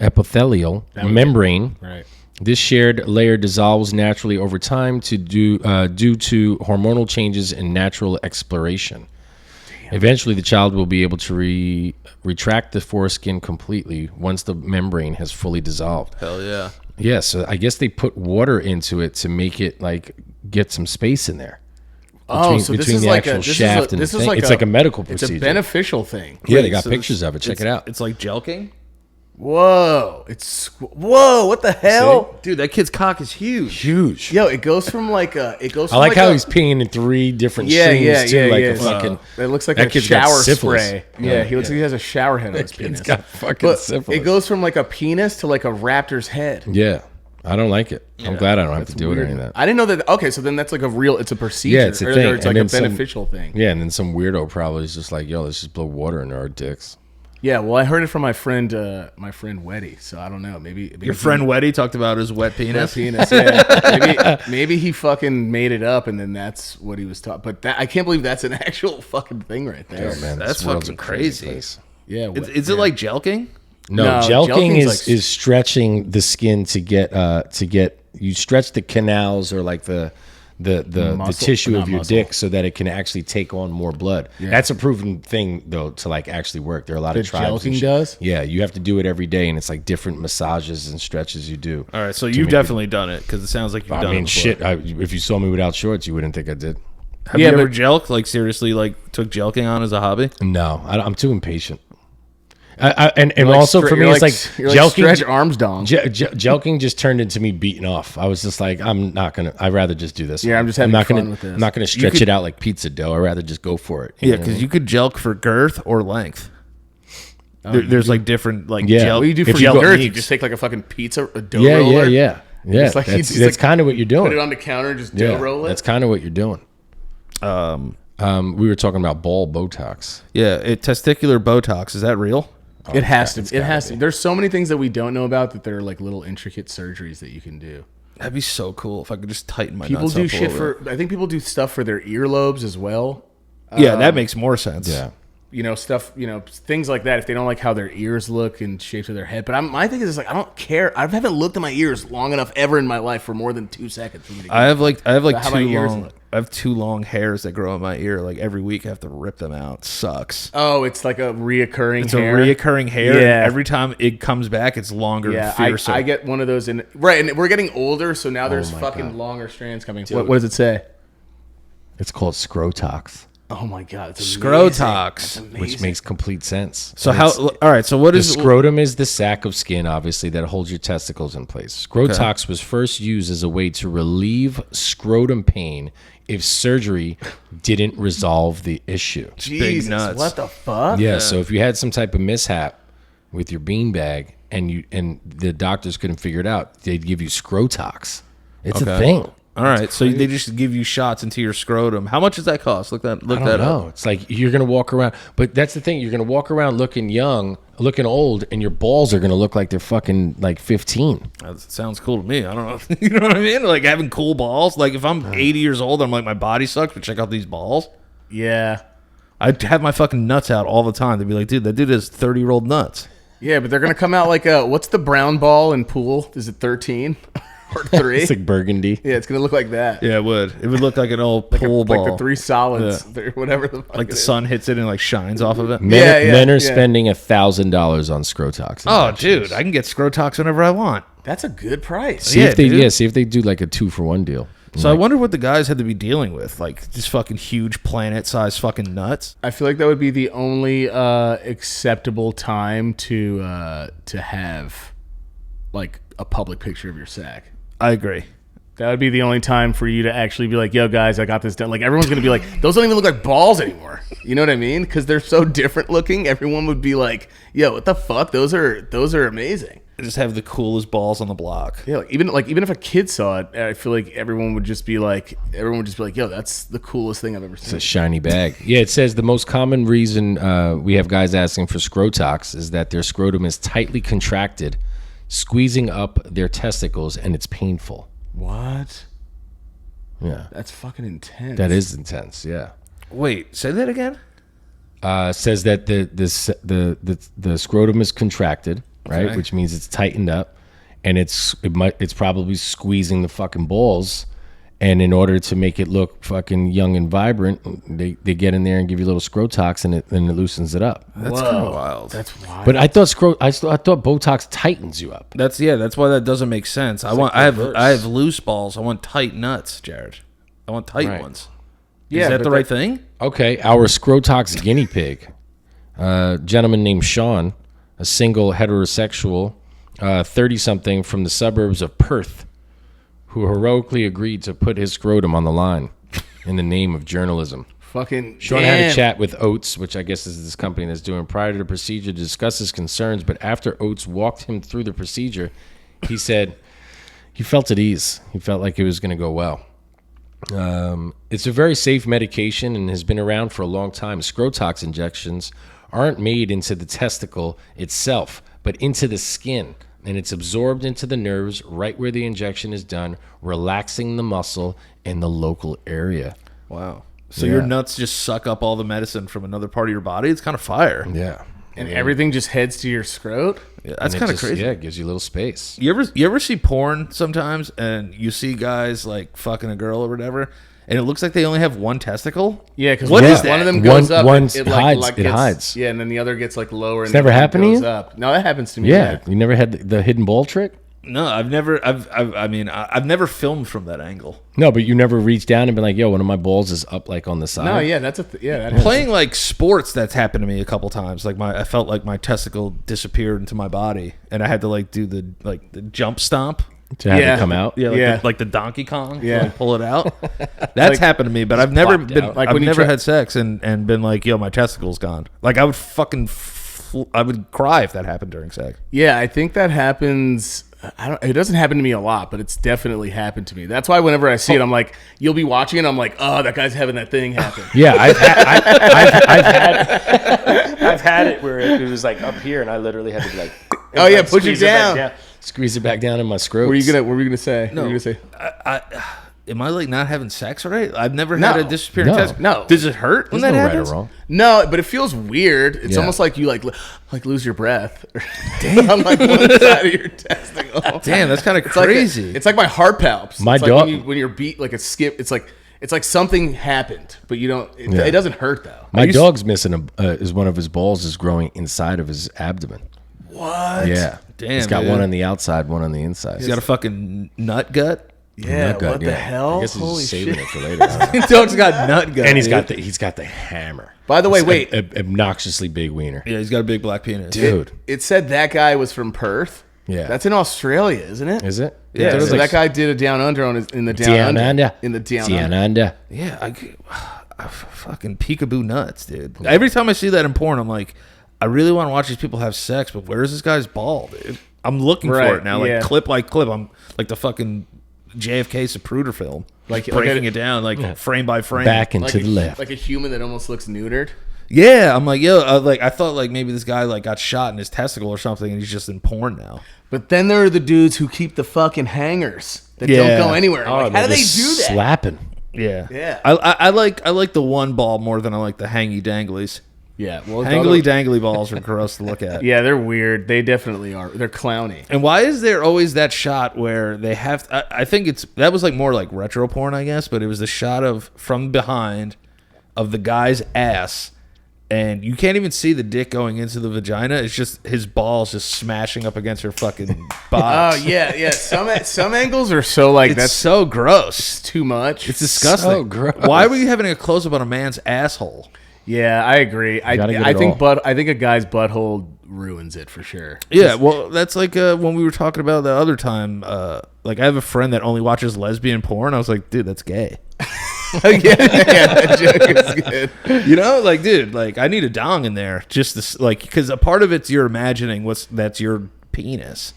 Speaker 1: Epithelial membrane.
Speaker 3: Right.
Speaker 1: This shared layer dissolves naturally over time due to hormonal changes and natural exploration. Eventually, the child will be able to retract the foreskin completely once the membrane has fully dissolved.
Speaker 2: Hell yeah.
Speaker 1: Yeah, so I guess they put water into it to make it like get some space in there.
Speaker 3: Oh, so this
Speaker 1: between
Speaker 3: is
Speaker 1: the
Speaker 3: like
Speaker 1: actual shaft and the thing. It's like a medical procedure.
Speaker 3: It's a beneficial thing.
Speaker 1: Yeah, they
Speaker 2: Wait,
Speaker 1: got
Speaker 2: so
Speaker 1: pictures of it. Check it out.
Speaker 2: It's like jelking.
Speaker 3: Whoa! Whoa! What the hell?
Speaker 2: Dude, that kid's cock is huge.
Speaker 1: Huge.
Speaker 3: Yo, it goes from like a. It goes.
Speaker 1: I
Speaker 3: From
Speaker 1: like how
Speaker 3: a,
Speaker 1: he's peeing in 3 different
Speaker 3: Yeah,
Speaker 1: streams
Speaker 3: yeah,
Speaker 1: too,
Speaker 3: yeah,
Speaker 1: like
Speaker 3: yeah.
Speaker 1: a fucking.
Speaker 3: It looks like
Speaker 1: That
Speaker 3: a
Speaker 1: kid's got
Speaker 3: shower
Speaker 1: syphilis.
Speaker 3: spray. Yeah, he looks like he has a shower head on his
Speaker 1: kid's
Speaker 3: penis.
Speaker 1: got fucking
Speaker 3: But
Speaker 1: syphilis.
Speaker 3: it goes from like a penis to like a raptor's head.
Speaker 1: Yeah, I don't like it. I'm glad I don't have to do it or any of that.
Speaker 3: I didn't know that. Okay, so then that's like a real. It's a procedure.
Speaker 1: Yeah, it's a
Speaker 3: or
Speaker 1: thing.
Speaker 3: it's
Speaker 1: And
Speaker 3: like a
Speaker 1: then some-
Speaker 3: beneficial thing.
Speaker 1: Yeah, and then some weirdo probably is just like, yo, let's just blow water into our dicks.
Speaker 3: Yeah, well, I heard it from my friend Weddy. So I don't know. Maybe
Speaker 2: Your friend Weddy talked about his wet penis.
Speaker 3: Yeah. maybe he fucking made it up, and then that's what he was taught. But I can't believe that's an actual fucking thing right there.
Speaker 1: Yeah, man,
Speaker 2: That's
Speaker 1: this world's
Speaker 2: fucking
Speaker 1: a crazy
Speaker 2: crazy.
Speaker 1: place.
Speaker 3: Yeah.
Speaker 2: Is it like jelking?
Speaker 1: No,
Speaker 3: No,
Speaker 1: jelking
Speaker 3: jelking's
Speaker 1: is stretching the skin to get you stretch the canals or like the
Speaker 3: Muscle,
Speaker 1: tissue
Speaker 3: not
Speaker 1: of your
Speaker 3: muscle.
Speaker 1: dick so that it can actually take on more blood.
Speaker 3: Yeah.
Speaker 1: That's a proven thing though to like actually work. There are a lot of
Speaker 3: The
Speaker 1: tribes. and
Speaker 3: jelking
Speaker 1: shit.
Speaker 3: does?
Speaker 1: Yeah, you have to do it every day, and it's like different massages and stretches you do.
Speaker 2: All right, so
Speaker 1: to
Speaker 2: you've
Speaker 1: make
Speaker 2: definitely done it because it sounds like you've
Speaker 1: I
Speaker 2: done
Speaker 1: mean,
Speaker 2: it before.
Speaker 1: shit. If you saw me without shorts, you wouldn't think I did.
Speaker 2: Have
Speaker 3: Yeah,
Speaker 2: you ever
Speaker 3: but-
Speaker 2: jelked? Like seriously, like took jelking on as a hobby?
Speaker 1: No, I'm too impatient. And
Speaker 3: You're like
Speaker 1: also for me,
Speaker 3: you're
Speaker 1: it's like
Speaker 3: you're
Speaker 1: jelking.
Speaker 3: Stretch Armstrong.
Speaker 1: Jelking just turned into me beating off. I was just like, I'm not gonna. I'd rather just do this.
Speaker 3: Yeah, I'm just having
Speaker 1: not
Speaker 3: fun
Speaker 1: gonna,
Speaker 3: with this.
Speaker 1: I'm not gonna stretch it out like pizza dough. I'd rather just go for it.
Speaker 2: Yeah, because you could jelk for girth or length. There's like different like
Speaker 1: Yeah.
Speaker 2: jelk.
Speaker 3: What do you do
Speaker 1: If
Speaker 3: for
Speaker 1: you go-
Speaker 3: girth? You just take like a fucking pizza, a dough
Speaker 1: Yeah,
Speaker 3: roller.
Speaker 1: yeah.
Speaker 3: It's like you
Speaker 1: that's
Speaker 3: just,
Speaker 1: that's
Speaker 3: like,
Speaker 1: kind of what you're doing.
Speaker 3: Put it on the counter and just dough roll it.
Speaker 1: That's kind of what you're doing. We were talking about ball Botox.
Speaker 2: Yeah, testicular Botox, is that real?
Speaker 3: It has to.
Speaker 1: it's
Speaker 3: It
Speaker 1: gotta
Speaker 3: has
Speaker 1: be.
Speaker 3: to. There's so many things that we don't know about that they're like little intricate surgeries that you can do.
Speaker 2: That'd be so cool if I could just tighten my
Speaker 3: People
Speaker 2: nuts
Speaker 3: do
Speaker 2: up a
Speaker 3: shit
Speaker 2: little
Speaker 3: for. I think people do stuff for their earlobes as well.
Speaker 2: bit. Yeah, that makes more sense.
Speaker 1: Yeah.
Speaker 3: You know, stuff. You know, things like that. If they don't like how their ears look and shapes of their head. But my thing is like I don't care. I haven't looked at my ears long enough ever in my life for more than 2 seconds. For me to
Speaker 2: I have like
Speaker 3: how my
Speaker 2: too
Speaker 3: ears
Speaker 2: long.
Speaker 3: look.
Speaker 2: I have 2 long hairs that grow in my ear. Like every week, I have to rip them out. Sucks.
Speaker 3: Oh, it's like a reoccurring.
Speaker 2: It's
Speaker 3: hair.
Speaker 2: a reoccurring hair.
Speaker 3: Yeah.
Speaker 2: And every time it comes back, it's longer
Speaker 3: Yeah,
Speaker 2: and fiercer.
Speaker 3: I get one of those in right, and we're getting older, so now there's
Speaker 1: my
Speaker 3: fucking
Speaker 1: God.
Speaker 3: longer strands coming. What does it say?
Speaker 1: It's called Scrotox,
Speaker 3: Oh my god, it's amazing.
Speaker 2: Scrotox.
Speaker 1: which makes complete sense.
Speaker 2: So
Speaker 1: And
Speaker 2: how?
Speaker 1: it's-
Speaker 2: All right. So what
Speaker 1: the
Speaker 2: is?
Speaker 1: scrotum is the sac of skin, obviously, that holds your testicles in place. Scrotox was first used as a way to relieve scrotum pain if surgery didn't resolve the issue.
Speaker 3: Jesus,
Speaker 2: nuts.
Speaker 3: what the fuck?
Speaker 1: Yeah, so if you had some type of mishap with your beanbag and the doctors couldn't figure it out, they'd give you Scrotox. It's a
Speaker 2: Okay.
Speaker 1: thing.
Speaker 2: All right. So they just give you shots into your scrotum. How much does that cost? Look
Speaker 1: I
Speaker 2: that
Speaker 1: don't
Speaker 2: up.
Speaker 1: know. It's like you're gonna walk around, but that's the thing. You're gonna walk around looking young, looking old, and your balls are gonna look like they're fucking like 15.
Speaker 2: That sounds cool to me. I don't know. You know what I mean? Like having cool balls. Like if I'm 80 years old, I'm like my body sucks, but check out these balls.
Speaker 3: Yeah.
Speaker 2: I'd have my fucking nuts out all the time. They'd be like, dude, that dude has 30-year-old nuts.
Speaker 3: Yeah, but they're gonna come out like what's the brown ball in pool? Is it 13 or 3?
Speaker 1: It's like burgundy.
Speaker 3: Yeah, it's gonna look like that.
Speaker 2: Yeah, it would. It would look like an old pool ball.
Speaker 3: Like the 3 solids, whatever the fuck
Speaker 2: Like
Speaker 3: it
Speaker 2: the
Speaker 3: is.
Speaker 2: sun hits it and like shines off of it.
Speaker 1: Men are
Speaker 3: yeah.
Speaker 1: spending $1,000 on Scrotox.
Speaker 2: Oh, dude, I can get Scrotox whenever I want.
Speaker 3: That's a good price.
Speaker 1: see
Speaker 2: yeah,
Speaker 1: if they
Speaker 2: dude.
Speaker 1: see if they do like a 2-for-1 deal.
Speaker 2: So I wonder what the guys had to be dealing with, like just fucking huge planet-sized fucking nuts.
Speaker 3: I feel like that would be the only acceptable time to have like a public picture of your sack.
Speaker 2: I agree.
Speaker 3: That would be the only time for you to actually be like, yo, guys, I got this done. Like, everyone's going to be like, those don't even look like balls anymore. You know what I mean? Because they're so different looking. Everyone would be like, yo, what the fuck? Those are amazing.
Speaker 2: Just have the coolest balls on the block.
Speaker 3: Yeah, even if a kid saw it, I feel like everyone would just be like, yo, that's the coolest thing I've ever
Speaker 1: It's
Speaker 3: seen.
Speaker 1: a shiny bag. Yeah, it says the most common reason we have guys asking for Scrotox is that their scrotum is tightly contracted, squeezing up their testicles, and it's painful.
Speaker 3: What?
Speaker 1: Yeah,
Speaker 3: That's fucking intense.
Speaker 1: that is intense. Yeah.
Speaker 2: Wait, say that again?
Speaker 1: Says that the scrotum is contracted, right,
Speaker 2: Okay.
Speaker 1: which means it's tightened up, and it's probably squeezing the fucking balls. And in order to make it look fucking young and vibrant, they get in there and give you a little Scrotox, and it loosens it up.
Speaker 2: That's
Speaker 3: Whoa.
Speaker 2: kind of wild.
Speaker 3: That's wild.
Speaker 1: But I thought Botox tightens you up.
Speaker 2: That's why that doesn't make sense. I have loose balls. I want tight nuts, Jared. I want tight
Speaker 1: Right.
Speaker 2: ones.
Speaker 3: Yeah,
Speaker 2: Is that
Speaker 3: but
Speaker 2: the right thing?
Speaker 1: Okay, our Scrotox guinea pig, gentleman named Sean, a single heterosexual, 30-something from the suburbs of Perth, who heroically agreed to put his scrotum on the line in the name of journalism.
Speaker 3: fucking
Speaker 1: Sean
Speaker 3: damn.
Speaker 1: had a chat with Oates, which I guess is this company that's doing prior to the procedure, to discuss his concerns. But after Oates walked him through the procedure, he said he felt at ease. He felt like it was going to go well. It's a very safe medication and has been around for a long time. Scrotox injections aren't made into the testicle itself, but into the skin. And it's absorbed into the nerves right where the injection is done, relaxing the muscle in the local area.
Speaker 2: Wow. So your nuts just suck up all the medicine from another part of your body? It's kind of fire.
Speaker 1: Yeah.
Speaker 3: And everything just heads to your scrot?
Speaker 2: Yeah, that's kind of crazy.
Speaker 1: Yeah, it gives you a little space.
Speaker 2: You ever see porn sometimes and you see guys like fucking a girl or whatever, and it looks like they only have one testicle?
Speaker 3: Yeah, because
Speaker 2: what is that?
Speaker 3: one of them goes up.
Speaker 1: One
Speaker 3: it
Speaker 1: hides.
Speaker 3: Yeah, and then the other gets like lower.
Speaker 1: It's never happened to you?
Speaker 3: Up. No, that happens to me.
Speaker 1: Yeah. You never had the hidden ball trick?
Speaker 2: No, I've never filmed from that angle.
Speaker 1: No, but you never reached down and been like, yo, one of my balls is up like on the side.
Speaker 3: No, yeah, that's that
Speaker 2: Playing like sports, that's happened to me a couple times. Like I felt like my testicle disappeared into my body, and I had to like do the jump stomp
Speaker 1: to have it come out.
Speaker 2: Yeah, like the Donkey Kong.
Speaker 3: Yeah,
Speaker 2: to, like, pull it out. That's happened to me, but I've never been.
Speaker 3: Like
Speaker 2: I've never had sex and been like, yo, my testicle's gone. Like I would fucking, I would cry if that happened during sex.
Speaker 3: Yeah, I think that happens. It doesn't happen to me a lot, but it's definitely happened to me. That's why whenever I see it, I'm like, you'll be watching it, I'm like, oh, that guy's having that thing happen.
Speaker 1: Yeah, I've had it where it was like up here, and I literally had to be like,
Speaker 3: oh yeah, push it down.
Speaker 1: Squeeze it back down in my scrotum.
Speaker 3: What were you gonna say?
Speaker 2: No,
Speaker 3: what were you gonna say?
Speaker 2: Am I like not having sex right? I've never had a disappearing testicle.
Speaker 3: No.
Speaker 2: Does it hurt when
Speaker 1: There's
Speaker 2: that
Speaker 1: no
Speaker 2: happens?
Speaker 1: right or wrong.
Speaker 3: No, but it feels weird. It's
Speaker 1: Yeah.
Speaker 3: almost like you like lose your breath. On like one side of your testicle.
Speaker 2: Damn, that's kind of crazy.
Speaker 3: It's like my heart palps.
Speaker 1: My
Speaker 3: it's
Speaker 1: dog-
Speaker 3: like when you're beat like a skip. It's like something happened, but you don't. It doesn't hurt though.
Speaker 1: My dog's missing is one of his balls is growing inside of his abdomen.
Speaker 3: What?
Speaker 1: Yeah.
Speaker 2: Damn,
Speaker 1: He's got
Speaker 2: dude.
Speaker 1: one on the outside, one on the inside.
Speaker 2: He's got a fucking nut gut.
Speaker 3: Yeah.
Speaker 1: Nut gut,
Speaker 3: What the hell?
Speaker 1: I guess he's
Speaker 3: Holy
Speaker 1: just saving
Speaker 3: shit.
Speaker 1: it for later. I don't know.
Speaker 2: Dog's got nut gut,
Speaker 1: And he's
Speaker 2: dude.
Speaker 1: got the hammer.
Speaker 3: By the way,
Speaker 1: It's
Speaker 3: wait.
Speaker 1: a obnoxiously big wiener.
Speaker 2: Yeah, he's got a big black penis.
Speaker 1: Dude.
Speaker 3: It said that guy was from Perth.
Speaker 1: Yeah.
Speaker 3: That's in Australia, isn't it?
Speaker 1: Is it?
Speaker 2: Yeah,
Speaker 3: So
Speaker 2: it's
Speaker 3: that guy did a down under in the down under. In the down under.
Speaker 2: Yeah, I fucking peekaboo nuts, dude. Every time I see that in porn, I'm like, I really want to watch these people have sex, but where's this guy's ball, dude? I'm looking for it now, like clip like clip. I'm like the fucking JFK Zapruder film, like breaking it down, like frame by frame,
Speaker 1: Back and
Speaker 3: Like
Speaker 1: to the left.
Speaker 3: like a human that almost looks neutered.
Speaker 2: Yeah, I'm like, yo, I thought like maybe this guy like got shot in his testicle or something, and he's just in porn now.
Speaker 3: But then there are the dudes who keep the fucking hangers that
Speaker 2: Yeah.
Speaker 3: don't go anywhere. I'm like, how do they
Speaker 1: just
Speaker 3: do that?
Speaker 1: Slapping.
Speaker 2: Yeah,
Speaker 3: Yeah.
Speaker 2: I like the one ball more than I like the hangy danglies.
Speaker 3: Yeah, well,
Speaker 2: Hangly dangly balls are gross to look at.
Speaker 3: Yeah, they're weird. They definitely are. They're clowny.
Speaker 2: And why is there always that shot where they have? I think that was like more like retro porn, I guess. But it was the shot of from behind of the guy's ass, and you can't even see the dick going into the vagina. It's just his balls just smashing up against her fucking box.
Speaker 3: Oh yeah. Some angles are so like
Speaker 2: That's
Speaker 3: that's
Speaker 2: so gross.
Speaker 3: too much.
Speaker 2: It's disgusting.
Speaker 1: So gross.
Speaker 2: Why were you having a close up on a man's asshole?
Speaker 3: Yeah, I agree.
Speaker 1: gotta get
Speaker 3: I
Speaker 1: it
Speaker 3: think
Speaker 1: all.
Speaker 3: I think a guy's butthole ruins it for sure.
Speaker 2: Yeah, well, that's like when we were talking about the other time. Like, I have a friend that only watches lesbian porn. I was like, dude, that's gay.
Speaker 3: yeah, that joke is good.
Speaker 2: You know, like, dude, like, I need a dong in there just to, like, because a part of it's you're imagining that's your penis.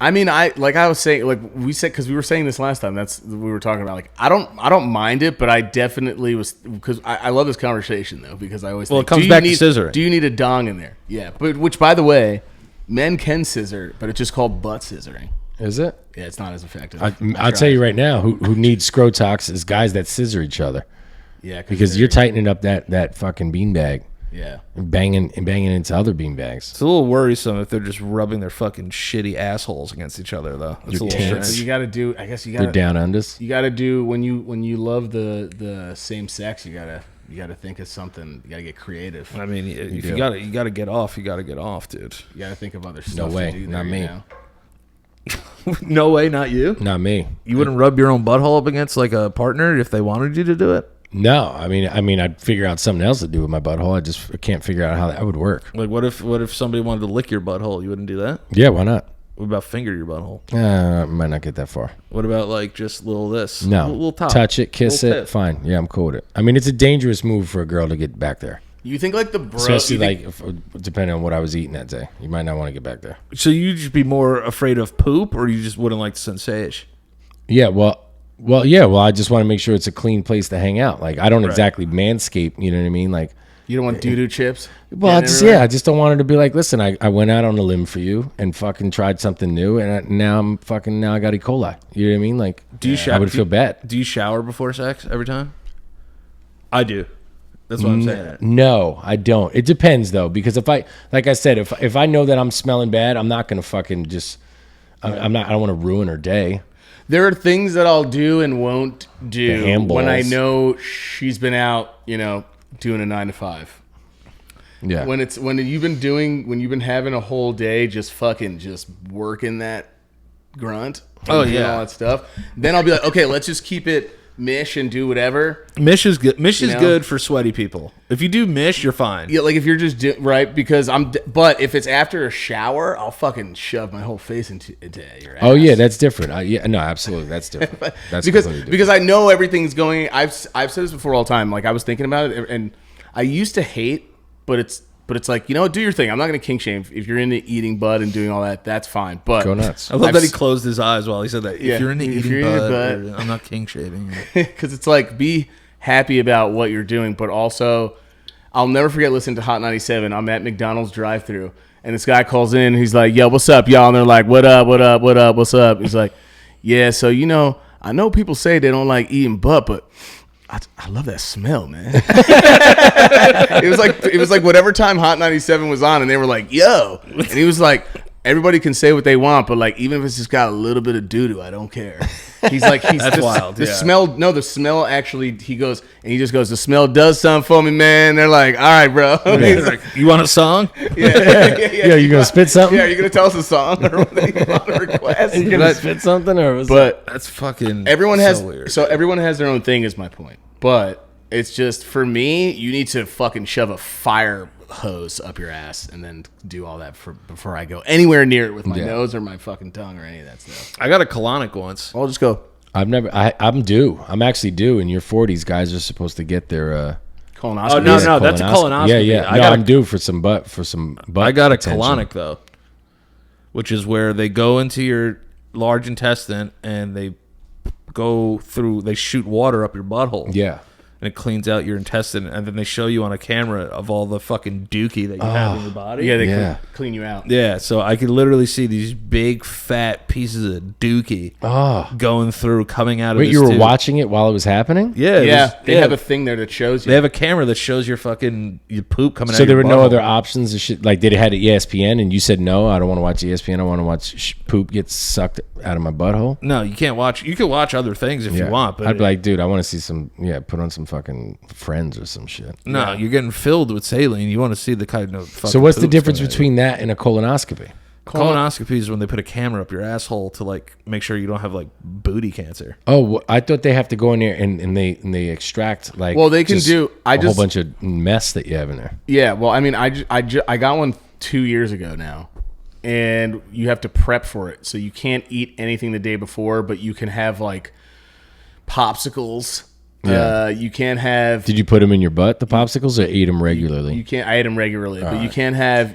Speaker 3: I mean, I was saying, like we said, because we were saying this last time. We were talking about. Like, I don't mind it, but I definitely was because I love this conversation though because I always
Speaker 2: Well,
Speaker 3: think,
Speaker 2: it comes
Speaker 3: do you
Speaker 2: back to
Speaker 3: need-
Speaker 2: scissoring.
Speaker 3: Do you need a dong in there? Yeah, but which by the way, men can scissor, but it's just called butt scissoring.
Speaker 1: Is it?
Speaker 3: Yeah, it's not as effective.
Speaker 1: I'll tell you right now, who needs Scrotox is guys that scissor each other.
Speaker 3: Yeah,
Speaker 1: Because you're tightening up that fucking beanbag
Speaker 3: yeah.
Speaker 1: and banging into other beanbags.
Speaker 2: It's a little worrisome if they're just rubbing their fucking shitty assholes against each other, though. It's a
Speaker 1: Your
Speaker 2: little
Speaker 1: taints.
Speaker 3: So
Speaker 2: strange.
Speaker 3: you got to do. I guess you
Speaker 1: They're
Speaker 3: got
Speaker 1: down unders.
Speaker 3: you got to do when you love the same sex. You gotta think of something. You gotta get creative.
Speaker 2: I mean, if
Speaker 1: do.
Speaker 2: you gotta get off, you gotta get off, dude.
Speaker 3: You gotta think of other stuff.
Speaker 1: way,
Speaker 3: to do
Speaker 1: not
Speaker 3: there,
Speaker 1: me.
Speaker 3: You know?
Speaker 2: No way, not you.
Speaker 1: Not me.
Speaker 2: You wouldn't rub your own butthole up against like a partner if they wanted you to do it.
Speaker 1: No, I mean, I'd figure out something else to do with my butthole. I can't figure out how that would work.
Speaker 2: Like, what if somebody wanted to lick your butthole? You wouldn't do that.
Speaker 1: Yeah, why not?
Speaker 2: What about finger your butthole?
Speaker 1: I might not get that far.
Speaker 2: What about like just little this?
Speaker 1: No,
Speaker 2: little top.
Speaker 1: touch it, kiss
Speaker 2: Little
Speaker 1: it,
Speaker 2: tip.
Speaker 1: fine. Yeah, I'm cool with it. I mean, it's a dangerous move for a girl to get back there,
Speaker 3: You think like the bro?
Speaker 1: especially
Speaker 3: you think-
Speaker 1: depending on what I was eating that day. You might not want to get back there.
Speaker 2: So you'd just be more afraid of poop, or you just wouldn't like the sensation?
Speaker 1: Yeah, well, I just want to make sure it's a clean place to hang out. Like, I don't exactly manscape, you know what I mean? Like,
Speaker 3: You don't want doo-doo chips?
Speaker 1: Well, I just don't want her to be like, listen, I went out on a limb for you and fucking tried something new, and now I got E. coli. You know what I mean? Like, I would feel bad.
Speaker 2: Do you shower before sex every time? I do. That's what I'm saying.
Speaker 1: No, I don't. It depends though, because like I said, if I know that I'm smelling bad, I'm not gonna fucking just. I don't want to ruin her day.
Speaker 3: There are things that I'll do and won't do when I
Speaker 1: balls.
Speaker 3: know she's been out, doing a 9 to 5.
Speaker 1: Yeah.
Speaker 3: When you've been having a whole day just working that grunt.
Speaker 2: Oh,
Speaker 3: and
Speaker 2: yeah.
Speaker 3: all that stuff. Then I'll be like, okay, let's just keep it mish and do whatever.
Speaker 2: Mish is good. Mish is good for sweaty people. If you do mish, you're fine.
Speaker 3: Yeah, like if you're just right, because but if it's after a shower, I'll fucking shove my whole face into your ass.
Speaker 1: Oh yeah, that's different. No, absolutely, that's different. That's
Speaker 3: because I know everything's going. I've said this before all the time. Like I was thinking about it, and I used to hate, but it's like, do your thing. I'm not gonna kink shame. If you're into eating bud and doing all that, that's fine. But
Speaker 1: go nuts.
Speaker 2: I love that he closed his eyes while he said that.
Speaker 3: Yeah,
Speaker 2: if you're into eating bud, I'm not kink shaving.
Speaker 3: Because it's like, be happy about what you're doing, but also, I'll never forget listening to Hot 97. I'm at McDonald's drive-thru, and this guy calls in. And he's like, "Yo, what's up, y'all?" And they're like, "What up? What up? What up? What's up?" He's like, "Yeah, so I know people say they don't like eating butt, but I love that smell, man." It was like whatever time Hot 97 was on, and they were like, "Yo," and he was like, "Everybody can say what they want, but like even if it's just got a little bit of doo-doo, I don't care." That's
Speaker 2: wild.
Speaker 3: The smell actually. He just goes, "The smell does something for me, man." They're like, "All right, bro." He's like,
Speaker 2: "You want a song?"
Speaker 1: Yeah, you gonna spit something?
Speaker 3: Yeah, you gonna tell us a song or what you want to request?
Speaker 1: You gonna spit something or?
Speaker 2: That's fucking.
Speaker 3: Everyone
Speaker 2: weird.
Speaker 3: So everyone has their own thing. Is my point, but it's just for me. You need to fucking shove a fire hose up your ass and then do all that before I go anywhere near it with my nose or my fucking tongue or any of that stuff.
Speaker 2: I got a colonic once.
Speaker 3: I'll just go.
Speaker 1: I'm due. I'm actually due. In your 40s, guys are supposed to get their
Speaker 3: colonoscopy.
Speaker 2: Oh no, that's a colonoscopy.
Speaker 1: Yeah. I'm due for some butt.
Speaker 2: I got a
Speaker 1: attention.
Speaker 2: colonic though, which is where they go into your large intestine and they shoot water up your butthole.
Speaker 1: Yeah.
Speaker 2: And it cleans out your intestine, and then they show you on a camera of all the fucking dookie that you have in your body.
Speaker 3: Yeah, they clean you out.
Speaker 2: Yeah, so I could literally see these big fat pieces of dookie going through, coming out of
Speaker 1: Wait,
Speaker 2: this
Speaker 1: you were
Speaker 2: tube.
Speaker 1: watching it while it was happening?
Speaker 2: Yeah,
Speaker 3: They have a thing there that shows you.
Speaker 2: They have a camera that shows your poop coming out.
Speaker 1: So
Speaker 2: of
Speaker 1: there
Speaker 2: your
Speaker 1: were no
Speaker 2: butthole.
Speaker 1: other options. Like they had ESPN, and you said no. I don't want to watch ESPN. I want to watch poop get sucked out of my butthole.
Speaker 2: No, you can't watch. You can watch other things if you want, but
Speaker 1: I'd be like, dude, I want to see some. Yeah, put on some fucking Friends or some shit.
Speaker 2: No, you're getting filled with saline. You want to see the kind of.
Speaker 1: So what's the difference between that and a colonoscopy?
Speaker 2: Colonoscopy is when they put a camera up your asshole to like make sure you don't have like booty cancer.
Speaker 1: Oh, I thought they have to go in there and they extract like.
Speaker 3: Well, they can do a
Speaker 1: whole bunch of mess that you have in there.
Speaker 3: Yeah, well, I mean, I got one 2 years ago now, and you have to prep for it, so you can't eat anything the day before, but you can have like popsicles.
Speaker 1: Yeah.
Speaker 3: You can't have.
Speaker 1: Did you put them in your butt, the popsicles, or eat them regularly?
Speaker 3: You can't. I ate them regularly, but you can't have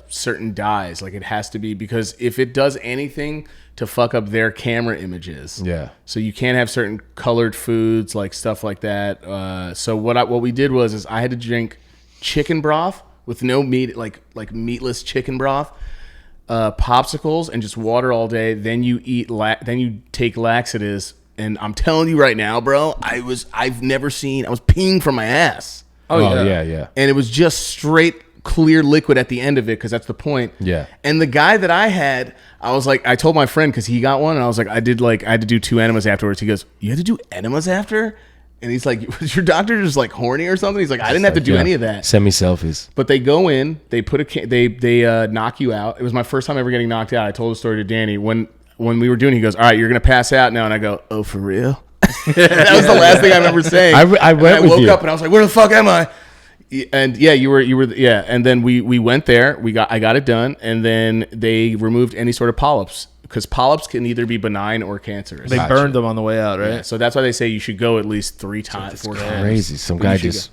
Speaker 3: certain dyes. Like it has to be, because if it does anything to fuck up their camera images, so you can't have certain colored foods, like stuff like that. So what we did was I had to drink chicken broth with no meat, like meatless chicken broth, popsicles, and just water all day. Then you take laxatives. And I'm telling you right now, bro, I was peeing from my ass.
Speaker 1: Oh yeah.
Speaker 3: And it was just straight clear liquid at the end of it, because that's the point.
Speaker 1: Yeah.
Speaker 3: And the guy that I had, I was like, I told my friend, because he got one, and I was like, I had to do 2 enemas afterwards. He goes, "You had to do enemas after?" And he's like, "Was your doctor just like horny or something?" He's like, "I didn't have to do any of that."
Speaker 1: Send me selfies.
Speaker 3: But they go in, they put they knock you out. It was my first time ever getting knocked out. I told the story to Danny when we were doing, he goes, "All right, you're going to pass out now." And I go, "Oh, for real?" That was the last thing I remember saying.
Speaker 1: I woke
Speaker 3: up and I was like, "Where the fuck am I?" And yeah, you were yeah. And then we went there. I got it done, and then they removed any sort of polyps, because polyps can either be benign or cancerous.
Speaker 2: They burned them on the way out, right?
Speaker 3: Yeah, so that's why they say you should go at least 3 times, 4 times.
Speaker 1: Crazy. Some guy just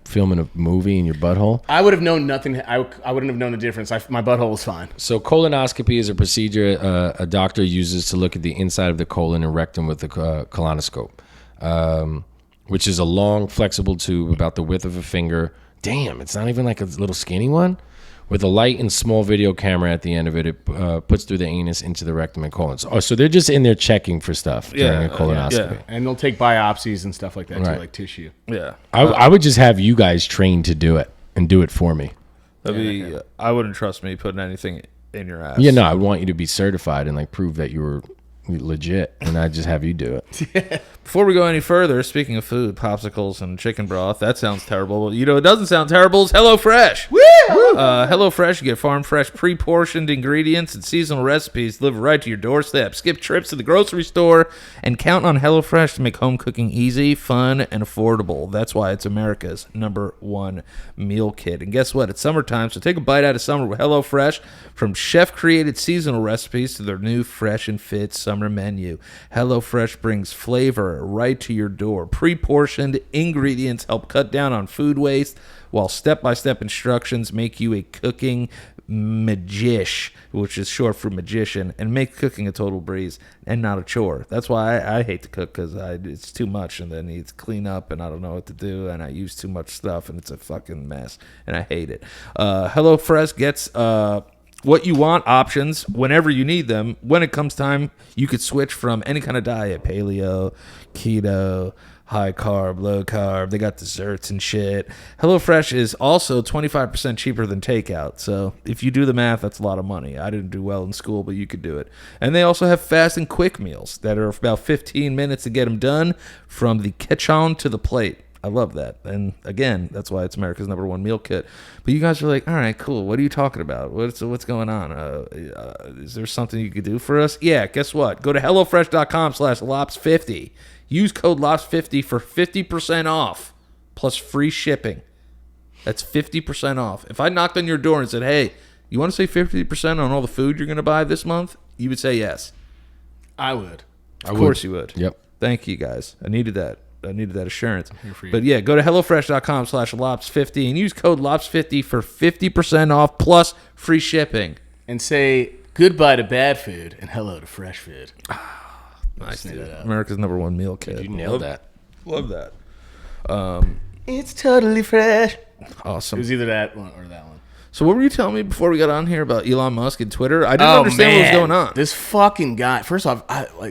Speaker 1: filming a movie in your butthole.
Speaker 3: I would have known nothing. I wouldn't have known the difference. My butthole was fine.
Speaker 1: So colonoscopy is a procedure a doctor uses to look at the inside of the colon and rectum with the colonoscope. which is a long, flexible tube about the width of a finger. Damn, it's not even like a little skinny one. With a light and small video camera at the end of it, it puts through the anus into the rectum and colon. So they're just in there checking for stuff during a colonoscopy.
Speaker 3: Yeah. And they'll take biopsies and stuff like that too, like tissue.
Speaker 2: Yeah.
Speaker 1: I would just have you guys trained to do it and do it for me.
Speaker 2: I wouldn't trust me putting anything in your ass.
Speaker 1: Yeah, no, I want you to be certified and like prove that you were legit, and I just have you do it.
Speaker 2: Before we go any further, speaking of food, popsicles and chicken broth, that sounds terrible. You know, it doesn't sound terrible. It's HelloFresh. Woo! HelloFresh, you get farm fresh, pre-portioned ingredients and seasonal recipes delivered right to your doorstep. Skip trips to the grocery store and count on HelloFresh to make home cooking easy, fun, and affordable. That's why it's America's #1 meal kit. And guess what? It's summertime, so take a bite out of summer with HelloFresh. From chef-created seasonal recipes to their new fresh and fit summer menu, HelloFresh brings flavor right to your door. Pre-portioned ingredients help cut down on food waste, while step-by-step instructions make you a cooking magish, which is short for magician, and make cooking a total breeze and not a chore. That's why I hate to cook, because it's too much, and then it's clean up, and I don't know what to do, and I use too much stuff, and it's a fucking mess, and I hate it. HelloFresh gets what you want options whenever you need them. When it comes time, you could switch from any kind of diet, paleo, keto, high carb, low carb. They got desserts and shit. HelloFresh is also 25% cheaper than takeout. So if you do the math, that's a lot of money. I didn't do well in school, but you could do it. And they also have fast and quick meals that are about 15 minutes to get them done, from the kitchen to the plate. I love that. And again, that's why it's America's #1 meal kit. But you guys are like, all right, cool. What are you talking about? What's going on? Is there something you could do for us? Yeah, guess what? Go to HelloFresh.com/LOPS50. Use code LOPS50 for 50% off plus free shipping. That's 50% off. If I knocked on your door and said, hey, you want to save 50% on all the food you're going to buy this month? You would say yes.
Speaker 3: I would.
Speaker 2: Of course you would.
Speaker 1: Yep.
Speaker 2: Thank you, guys. I needed that assurance. But yeah, go to HelloFresh.com/LOPS50 and use code LOPS50 for 50% off plus free shipping.
Speaker 3: And say goodbye to bad food and hello to fresh food.
Speaker 2: Nice, dude. America's #1 meal kit.
Speaker 1: You nailed that.
Speaker 2: Love that.
Speaker 3: It's totally fresh.
Speaker 2: Awesome.
Speaker 3: It was either that one or that one.
Speaker 2: So what were you telling me before we got on here about Elon Musk and Twitter? I didn't understand what was going on.
Speaker 3: This fucking guy. First off,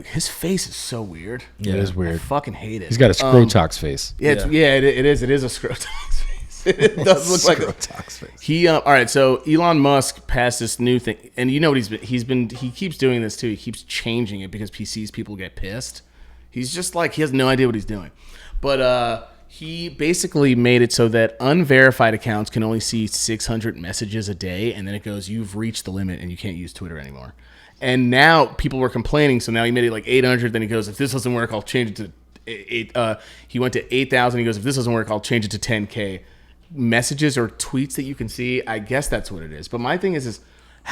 Speaker 3: his face is so weird.
Speaker 1: Yeah, it is weird.
Speaker 3: I fucking hate it.
Speaker 1: He's got a Scrotox face.
Speaker 3: Yeah, it is. It is a Scrotox face. It does look like a
Speaker 1: Scrotox face.
Speaker 3: All right, so Elon Musk passed this new thing, and you know what he keeps doing this too. He keeps changing it because he sees people get pissed. He's just like, he has no idea what he's doing. But he basically made it so that unverified accounts can only see 600 messages a day, and then it goes, you've reached the limit and you can't use Twitter anymore. And now people were complaining, so now he made it like 800. Then he goes, if this doesn't work, I'll change it to 8. He went to 8,000. He goes, if this doesn't work, I'll change it to 10K. Messages or tweets that you can see. I guess that's what it is. But my thing is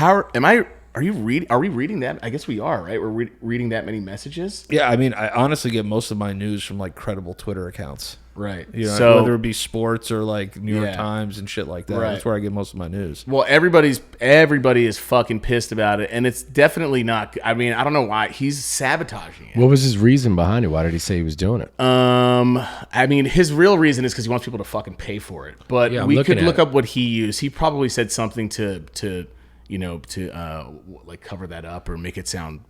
Speaker 3: are we reading that? I guess we are, right? We're reading that many messages.
Speaker 2: Yeah, I mean, I honestly get most of my news from like credible Twitter accounts.
Speaker 3: Right.
Speaker 2: You know, whether it be sports or like New York Times and shit like that.
Speaker 3: Right.
Speaker 2: That's where I get most of my news.
Speaker 3: Well, everybody is fucking pissed about it, and it's definitely not. I mean, I don't know why he's sabotaging it.
Speaker 1: What was his reason behind it? Why did he say he was doing it?
Speaker 3: I mean, his real reason is because he wants people to fucking pay for it. But we could look up what he used. He probably said something to like cover that up or make it sound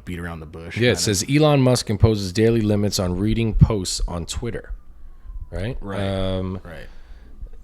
Speaker 3: beat around the bush.
Speaker 1: Yeah, it says Elon Musk imposes daily limits on reading posts on Twitter. Right.
Speaker 3: Right.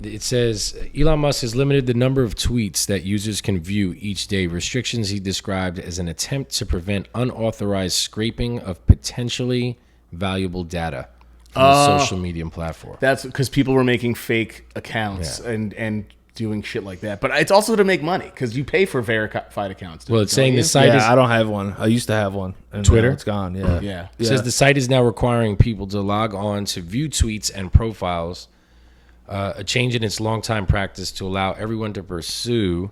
Speaker 1: It says Elon Musk has limited the number of tweets that users can view each day. Restrictions he described as an attempt to prevent unauthorized scraping of potentially valuable data from the social media platform.
Speaker 3: That's because people were making fake accounts and doing shit like that. But it's also to make money because you pay for verified accounts.
Speaker 1: Well, it's saying the site is...
Speaker 2: I don't have one. I used to have one. And
Speaker 1: Twitter?
Speaker 2: It's gone, yeah.
Speaker 3: Yeah.
Speaker 1: It says the site is now requiring people to log on to view tweets and profiles, a change in its longtime practice to allow everyone to pursue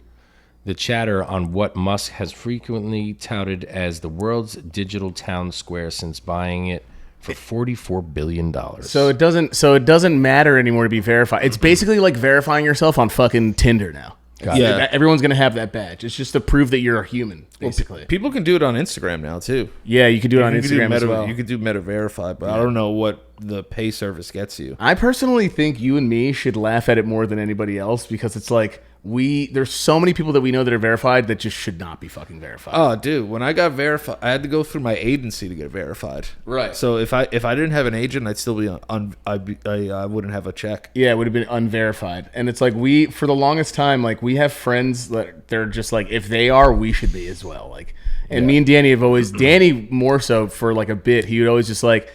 Speaker 1: the chatter on what Musk has frequently touted as the world's digital town square since buying it for $44 billion.
Speaker 3: So it doesn't matter anymore to be verified. It's basically like verifying yourself on fucking Tinder now. Everyone's gonna have that badge. It's just to prove that you're a human, basically.
Speaker 2: People can do it on Instagram now too.
Speaker 3: Yeah, you can do it on Instagram as well.
Speaker 2: You could do Meta Verify, but I don't know what the pay service gets you.
Speaker 3: I personally think you and me should laugh at it more than anybody else because it's like there's so many people that we know that are verified that just should not be fucking verified.
Speaker 2: Oh, dude, when I got verified, I had to go through my agency to get verified.
Speaker 3: Right.
Speaker 2: So if I didn't have an agent, I'd still be I wouldn't have a check.
Speaker 3: Yeah, it would have been unverified. And it's like for the longest time, like we have friends that they're just like, if they are, we should be as well. Like, and me and Danny have always, Danny more so for like a bit, he would always just like,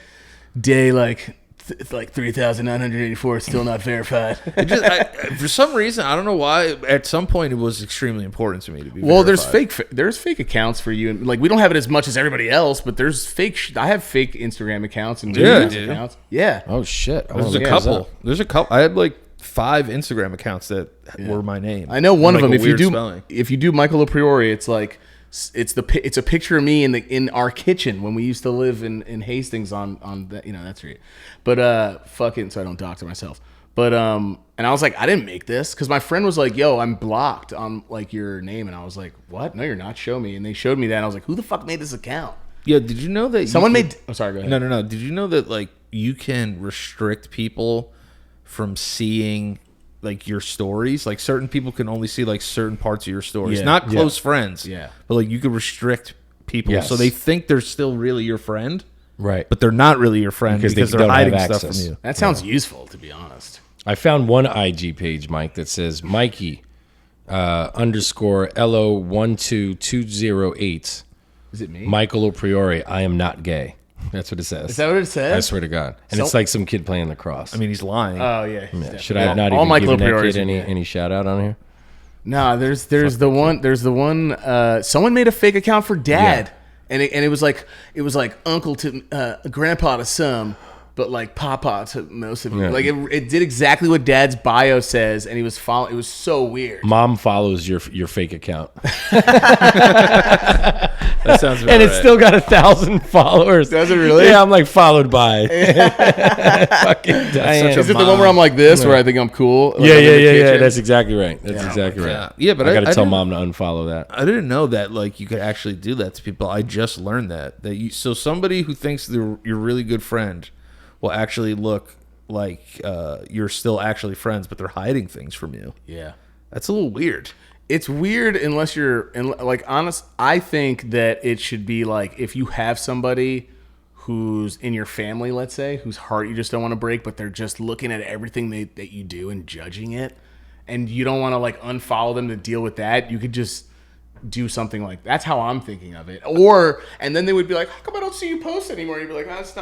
Speaker 3: day like 3,984 still not verified.
Speaker 2: For some reason, I don't know why. At some point, it was extremely important to me to be.
Speaker 3: Well,
Speaker 2: verified.
Speaker 3: there's fake accounts for you, and like we don't have it as much as everybody else, but there's fake. I have fake Instagram accounts and accounts. Yeah.
Speaker 1: Oh shit.
Speaker 2: There's a couple. There's a couple. I had like 5 Instagram accounts that were my name.
Speaker 3: I know one of them. If you do Michael LoPriore, it's like. It's a picture of me in our kitchen when we used to live in Hastings on that, that's right. But fucking, so I don't doctor myself. But and I was like, I didn't make this because my friend was like, yo, I'm blocked on like your name, and I was like, what? No, you're not. Show me. And they showed me that, and I was like, who the fuck made this account?
Speaker 2: Yeah, did you know that
Speaker 3: someone made? Oh, sorry, go ahead.
Speaker 2: No. Did you know that like you can restrict people from seeing like your stories? Like certain people can only see like certain parts of your stories, not close friends.
Speaker 3: Yeah,
Speaker 2: but like you can restrict people so they think they're still really your friend,
Speaker 1: right?
Speaker 2: But they're not really your friend because they're hiding stuff from you.
Speaker 3: That sounds useful, to be honest.
Speaker 1: I found one IG page, Mike, that says Mikey _ LO12208.
Speaker 3: Is it me?
Speaker 1: Michael LoPriore, I am not gay. That's what it says.
Speaker 3: Is that what it says?
Speaker 1: I swear to God. And it's like some kid playing lacrosse.
Speaker 2: I mean, he's lying.
Speaker 3: Oh, yeah.
Speaker 1: Should I not even give that kid any shout out on here?
Speaker 3: No, there's the one. Someone made a fake account for Dad, and it was like uncle to grandpa to some, but like papa to most of you. Like it did exactly what Dad's bio says, and he was following. It was so weird.
Speaker 1: Mom follows your fake account.
Speaker 2: That sounds about
Speaker 1: and it's
Speaker 2: right.
Speaker 1: Still got 1,000 followers.
Speaker 3: Does it really?
Speaker 1: Yeah, I'm like followed by. Fucking Diane.
Speaker 3: Is it the one where I'm like this, where I think I'm cool? Like
Speaker 1: Yeah. That's exactly right. That's exactly right.
Speaker 2: Yeah, but
Speaker 1: I got to tell Mom to unfollow that.
Speaker 2: I didn't know that like you could actually do that to people. I just learned that so somebody who thinks they're your really good friend will actually look like you're still actually friends, but they're hiding things from you.
Speaker 3: Yeah,
Speaker 2: that's a little weird.
Speaker 3: It's weird unless you're like honest. I think that it should be like if you have somebody who's in your family, let's say, whose heart you just don't want to break, but they're just looking at everything that you do and judging it, and you don't want to like unfollow them to deal with that. You could just do something like that's how I'm thinking of it. And then they would be like, how come I don't see you post anymore? And you'd be like, I'm just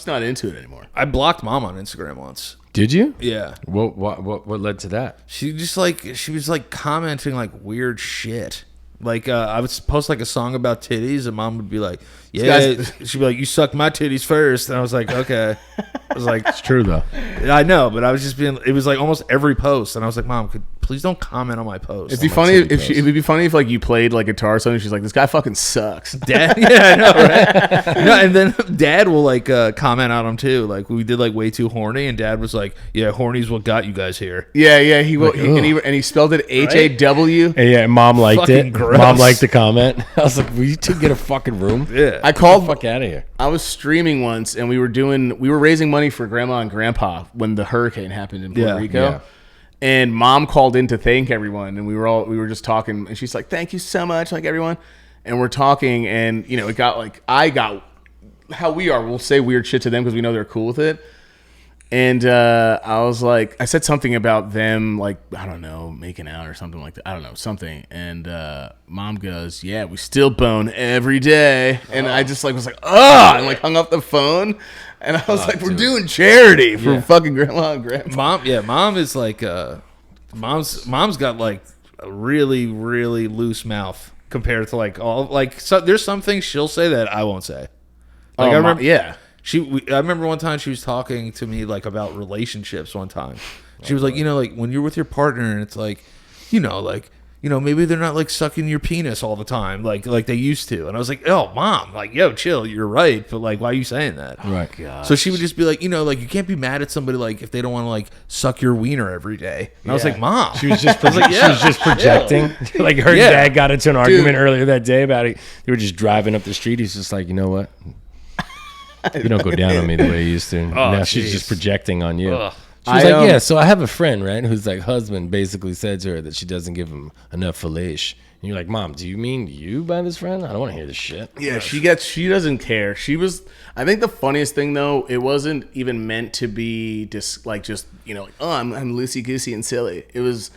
Speaker 3: not into it anymore.
Speaker 2: I blocked Mom on Instagram once.
Speaker 1: Did you?
Speaker 2: Yeah.
Speaker 1: What led to that?
Speaker 2: She was like commenting like weird shit. Like I would post like a song about titties, and Mom would be like, "Yeah," she'd be like, "You sucked my titties first," and I was like, "Okay." I was like,
Speaker 1: "It's true though."
Speaker 2: I know, but I was just being. It was like almost every post, and I was like, "Mom, please don't comment on my post."
Speaker 3: It'd be funny it would be funny if like you played like guitar or something. She's like, "This guy fucking sucks."
Speaker 2: Dad, yeah, I know, right? No, and then Dad will like comment on him too. Like we did like way too horny, and Dad was like, "Yeah, horny's what got you guys here."
Speaker 3: Yeah, he will, and he spelled it HAW.
Speaker 1: And yeah, Mom liked
Speaker 2: fucking
Speaker 1: it.
Speaker 2: Gross.
Speaker 1: Mom liked the comment. I was like, "Will you two get a fucking room?"
Speaker 2: Yeah,
Speaker 3: I called
Speaker 1: the fuck out of here.
Speaker 3: I was streaming once, and we were raising money for Grandma and Grandpa when the hurricane happened in Puerto Rico. Yeah. And Mom called in to thank everyone, and we were just talking, and she's like, "Thank you so much," like everyone. And we're talking, and it got like I got how we are. We'll say weird shit to them because we know they're cool with it. And I was like, I said something about them, like, I don't know, making out or something like that. I don't know, something. And Mom goes, "Yeah, we still bone every day." And I just like was like, "Ugh," and like hung up the phone. And I was like, "We're doing charity for fucking Grandma and Grandpa."
Speaker 2: Mom is like, mom's got like a really, really loose mouth compared to like all like. So there's some things she'll say that I won't say. Like I remember, I remember one time she was talking to me like about relationships one time. She was like, like when you're with your partner and it's like, maybe they're not like sucking your penis all the time like they used to. And I was like, oh, Mom, like, yo, chill, you're right, but like, why are you saying that?
Speaker 1: Right.
Speaker 2: So she would just be like, like, you can't be mad at somebody like if they don't want to like suck your wiener every day. And I was like, Mom,
Speaker 1: She was just she was just projecting. Like her dad got into an argument earlier that day about it. They were just driving up the street. He's just like, you know what? You don't go down on me the way you used to. Now she's just projecting on you.
Speaker 2: Ugh.
Speaker 1: She was like, yeah, so I have a friend, right, whose like husband basically said to her that she doesn't give him enough fellation. And you're like, Mom, do you mean you by this friend? I don't want to hear this shit.
Speaker 3: Yeah, she doesn't care. I think the funniest thing though, it wasn't even meant to be just I'm loosey goosey and silly. It was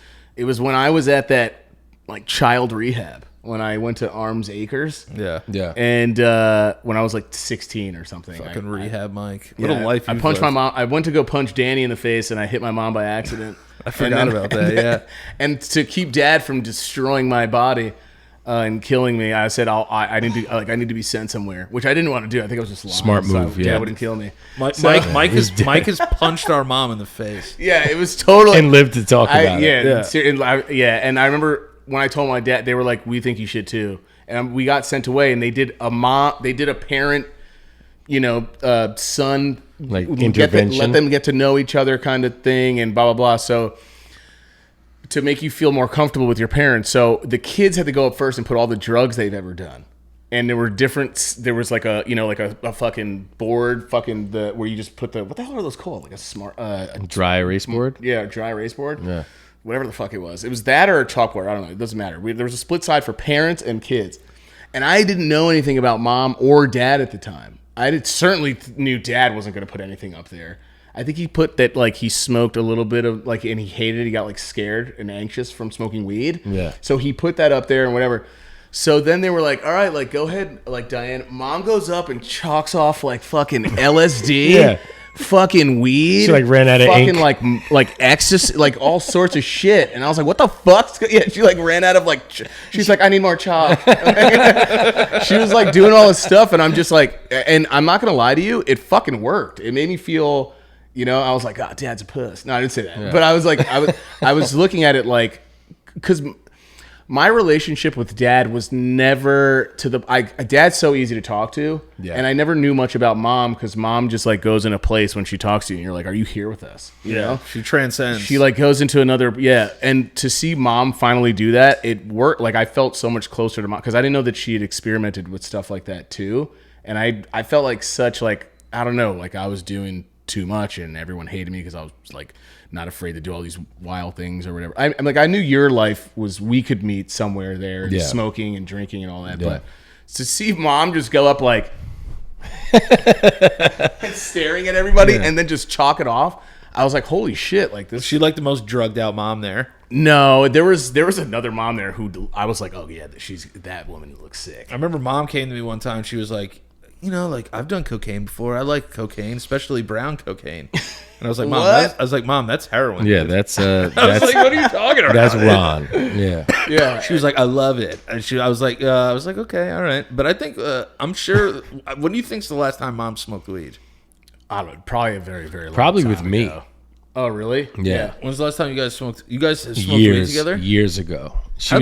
Speaker 3: when I was at that like child rehab. When I went to Arms Acres.
Speaker 2: Yeah.
Speaker 3: And when I was like 16 or something.
Speaker 2: Fucking rehab, Mike. What a life
Speaker 3: I punched my mom. I went to go punch Danny in the face and I hit my mom by accident.
Speaker 2: I forgot about that, yeah.
Speaker 3: And to keep Dad from destroying my body and killing me, I said I need to be sent somewhere, which I didn't want to do. I think I was just lying.
Speaker 1: Smart move,
Speaker 3: so Dad wouldn't kill me.
Speaker 2: Mike has punched our mom in the face.
Speaker 3: Yeah, it was totally.
Speaker 1: And lived to talk about it.
Speaker 3: Yeah. And I remember when I told my dad, they were like, "We think you should too," and we got sent away. And they did a parent, son
Speaker 1: like intervention,
Speaker 3: let them get to know each other kind of thing, and blah blah blah. So to make you feel more comfortable with your parents, so the kids had to go up first and put all the drugs they've ever done. And there were different. There was like a fucking board, where you just put what the hell are those called? Like a smart
Speaker 1: dry erase board.
Speaker 3: Yeah, dry erase board.
Speaker 1: Yeah.
Speaker 3: Whatever the fuck it was. It was that or a chalkboard. I don't know. It doesn't matter. There was a split side for parents and kids. And I didn't know anything about Mom or Dad at the time. I certainly knew Dad wasn't going to put anything up there. I think he put that, like, he smoked a little bit of, like, and he hated it. He got, like, scared and anxious from smoking weed.
Speaker 1: Yeah.
Speaker 3: So he put that up there and whatever. So then they were like, all right, like, go ahead. Like, Diane, Mom goes up and chalks off, like, fucking LSD.
Speaker 1: Yeah.
Speaker 3: Fucking weed.
Speaker 1: She like ran out of
Speaker 3: fucking
Speaker 1: ink.
Speaker 3: like ecstasy, like all sorts of shit. And I was like, what the fuck? Yeah, she like ran out of like, she's like, I need more chalk. She was like doing all this stuff. And I'm just like, and I'm not going to lie to you, it fucking worked. It made me feel, I was like, oh, Dad's a puss. No, I didn't say that. Yeah. But I was like, I was looking at it like, because my relationship with Dad was never Dad's so easy to talk to. Yeah. And I never knew much about Mom because Mom just like goes in a place when she talks to you and you're like, are you here with us? You know?
Speaker 2: She transcends.
Speaker 3: She like goes into another, and to see Mom finally do that, it worked. Like I felt so much closer to Mom because I didn't know that she had experimented with stuff like that too. And I felt like such like, I don't know, like I was doing too much and everyone hated me because I was like not afraid to do all these wild things or whatever. I'm like, I knew your life was, we could meet somewhere there, smoking and drinking and all that. Yeah. But to see Mom just go up like staring at everybody and then just chalk it off, I was like, holy shit! Like this.
Speaker 2: Was she like the most drugged out mom there?
Speaker 3: No, there was another mom there who I was like, oh yeah, that woman looks sick.
Speaker 2: I remember Mom came to me one time. She was like, like I've done cocaine before. I like cocaine, especially brown cocaine. And I was like, Mom, that's heroin.
Speaker 1: Yeah, that's.
Speaker 2: I was like, what are you talking about?
Speaker 1: That's Ron. Yeah.
Speaker 2: Yeah. She was like, I love it. And I was like, okay, all right. But I think, I'm sure. When do you think's the last time Mom smoked weed?
Speaker 3: I don't know. Probably a very, very long
Speaker 1: probably
Speaker 3: time
Speaker 1: with me.
Speaker 3: Ago. Oh, really?
Speaker 1: Yeah.
Speaker 2: When's the last time you guys smoked? You guys smoked weed together?
Speaker 1: Years ago. She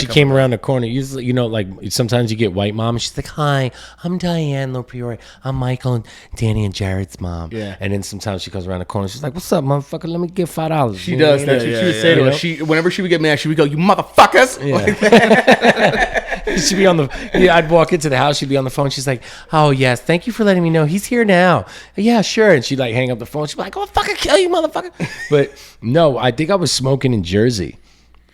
Speaker 1: came around the corner. Usually, like sometimes you get white mom. And she's like, "Hi, I'm Diane LoPriore. I'm Michael and Danny and Jared's mom."
Speaker 3: Yeah.
Speaker 1: And then sometimes she comes around the corner. She's like, "What's up, motherfucker? Let me get $5."
Speaker 3: She does. That's what she would say to us. Whenever she would get mad, she would go, "You motherfuckers!"
Speaker 1: Yeah. Like that. She'd be on I'd walk into the house. She'd be on the phone. She's like, "Oh yes, thank you for letting me know. He's here now." Yeah, sure. And she'd like hang up the phone. She'd be like, "Oh, fucking kill you, motherfucker!" But no, I think I was smoking in Jersey.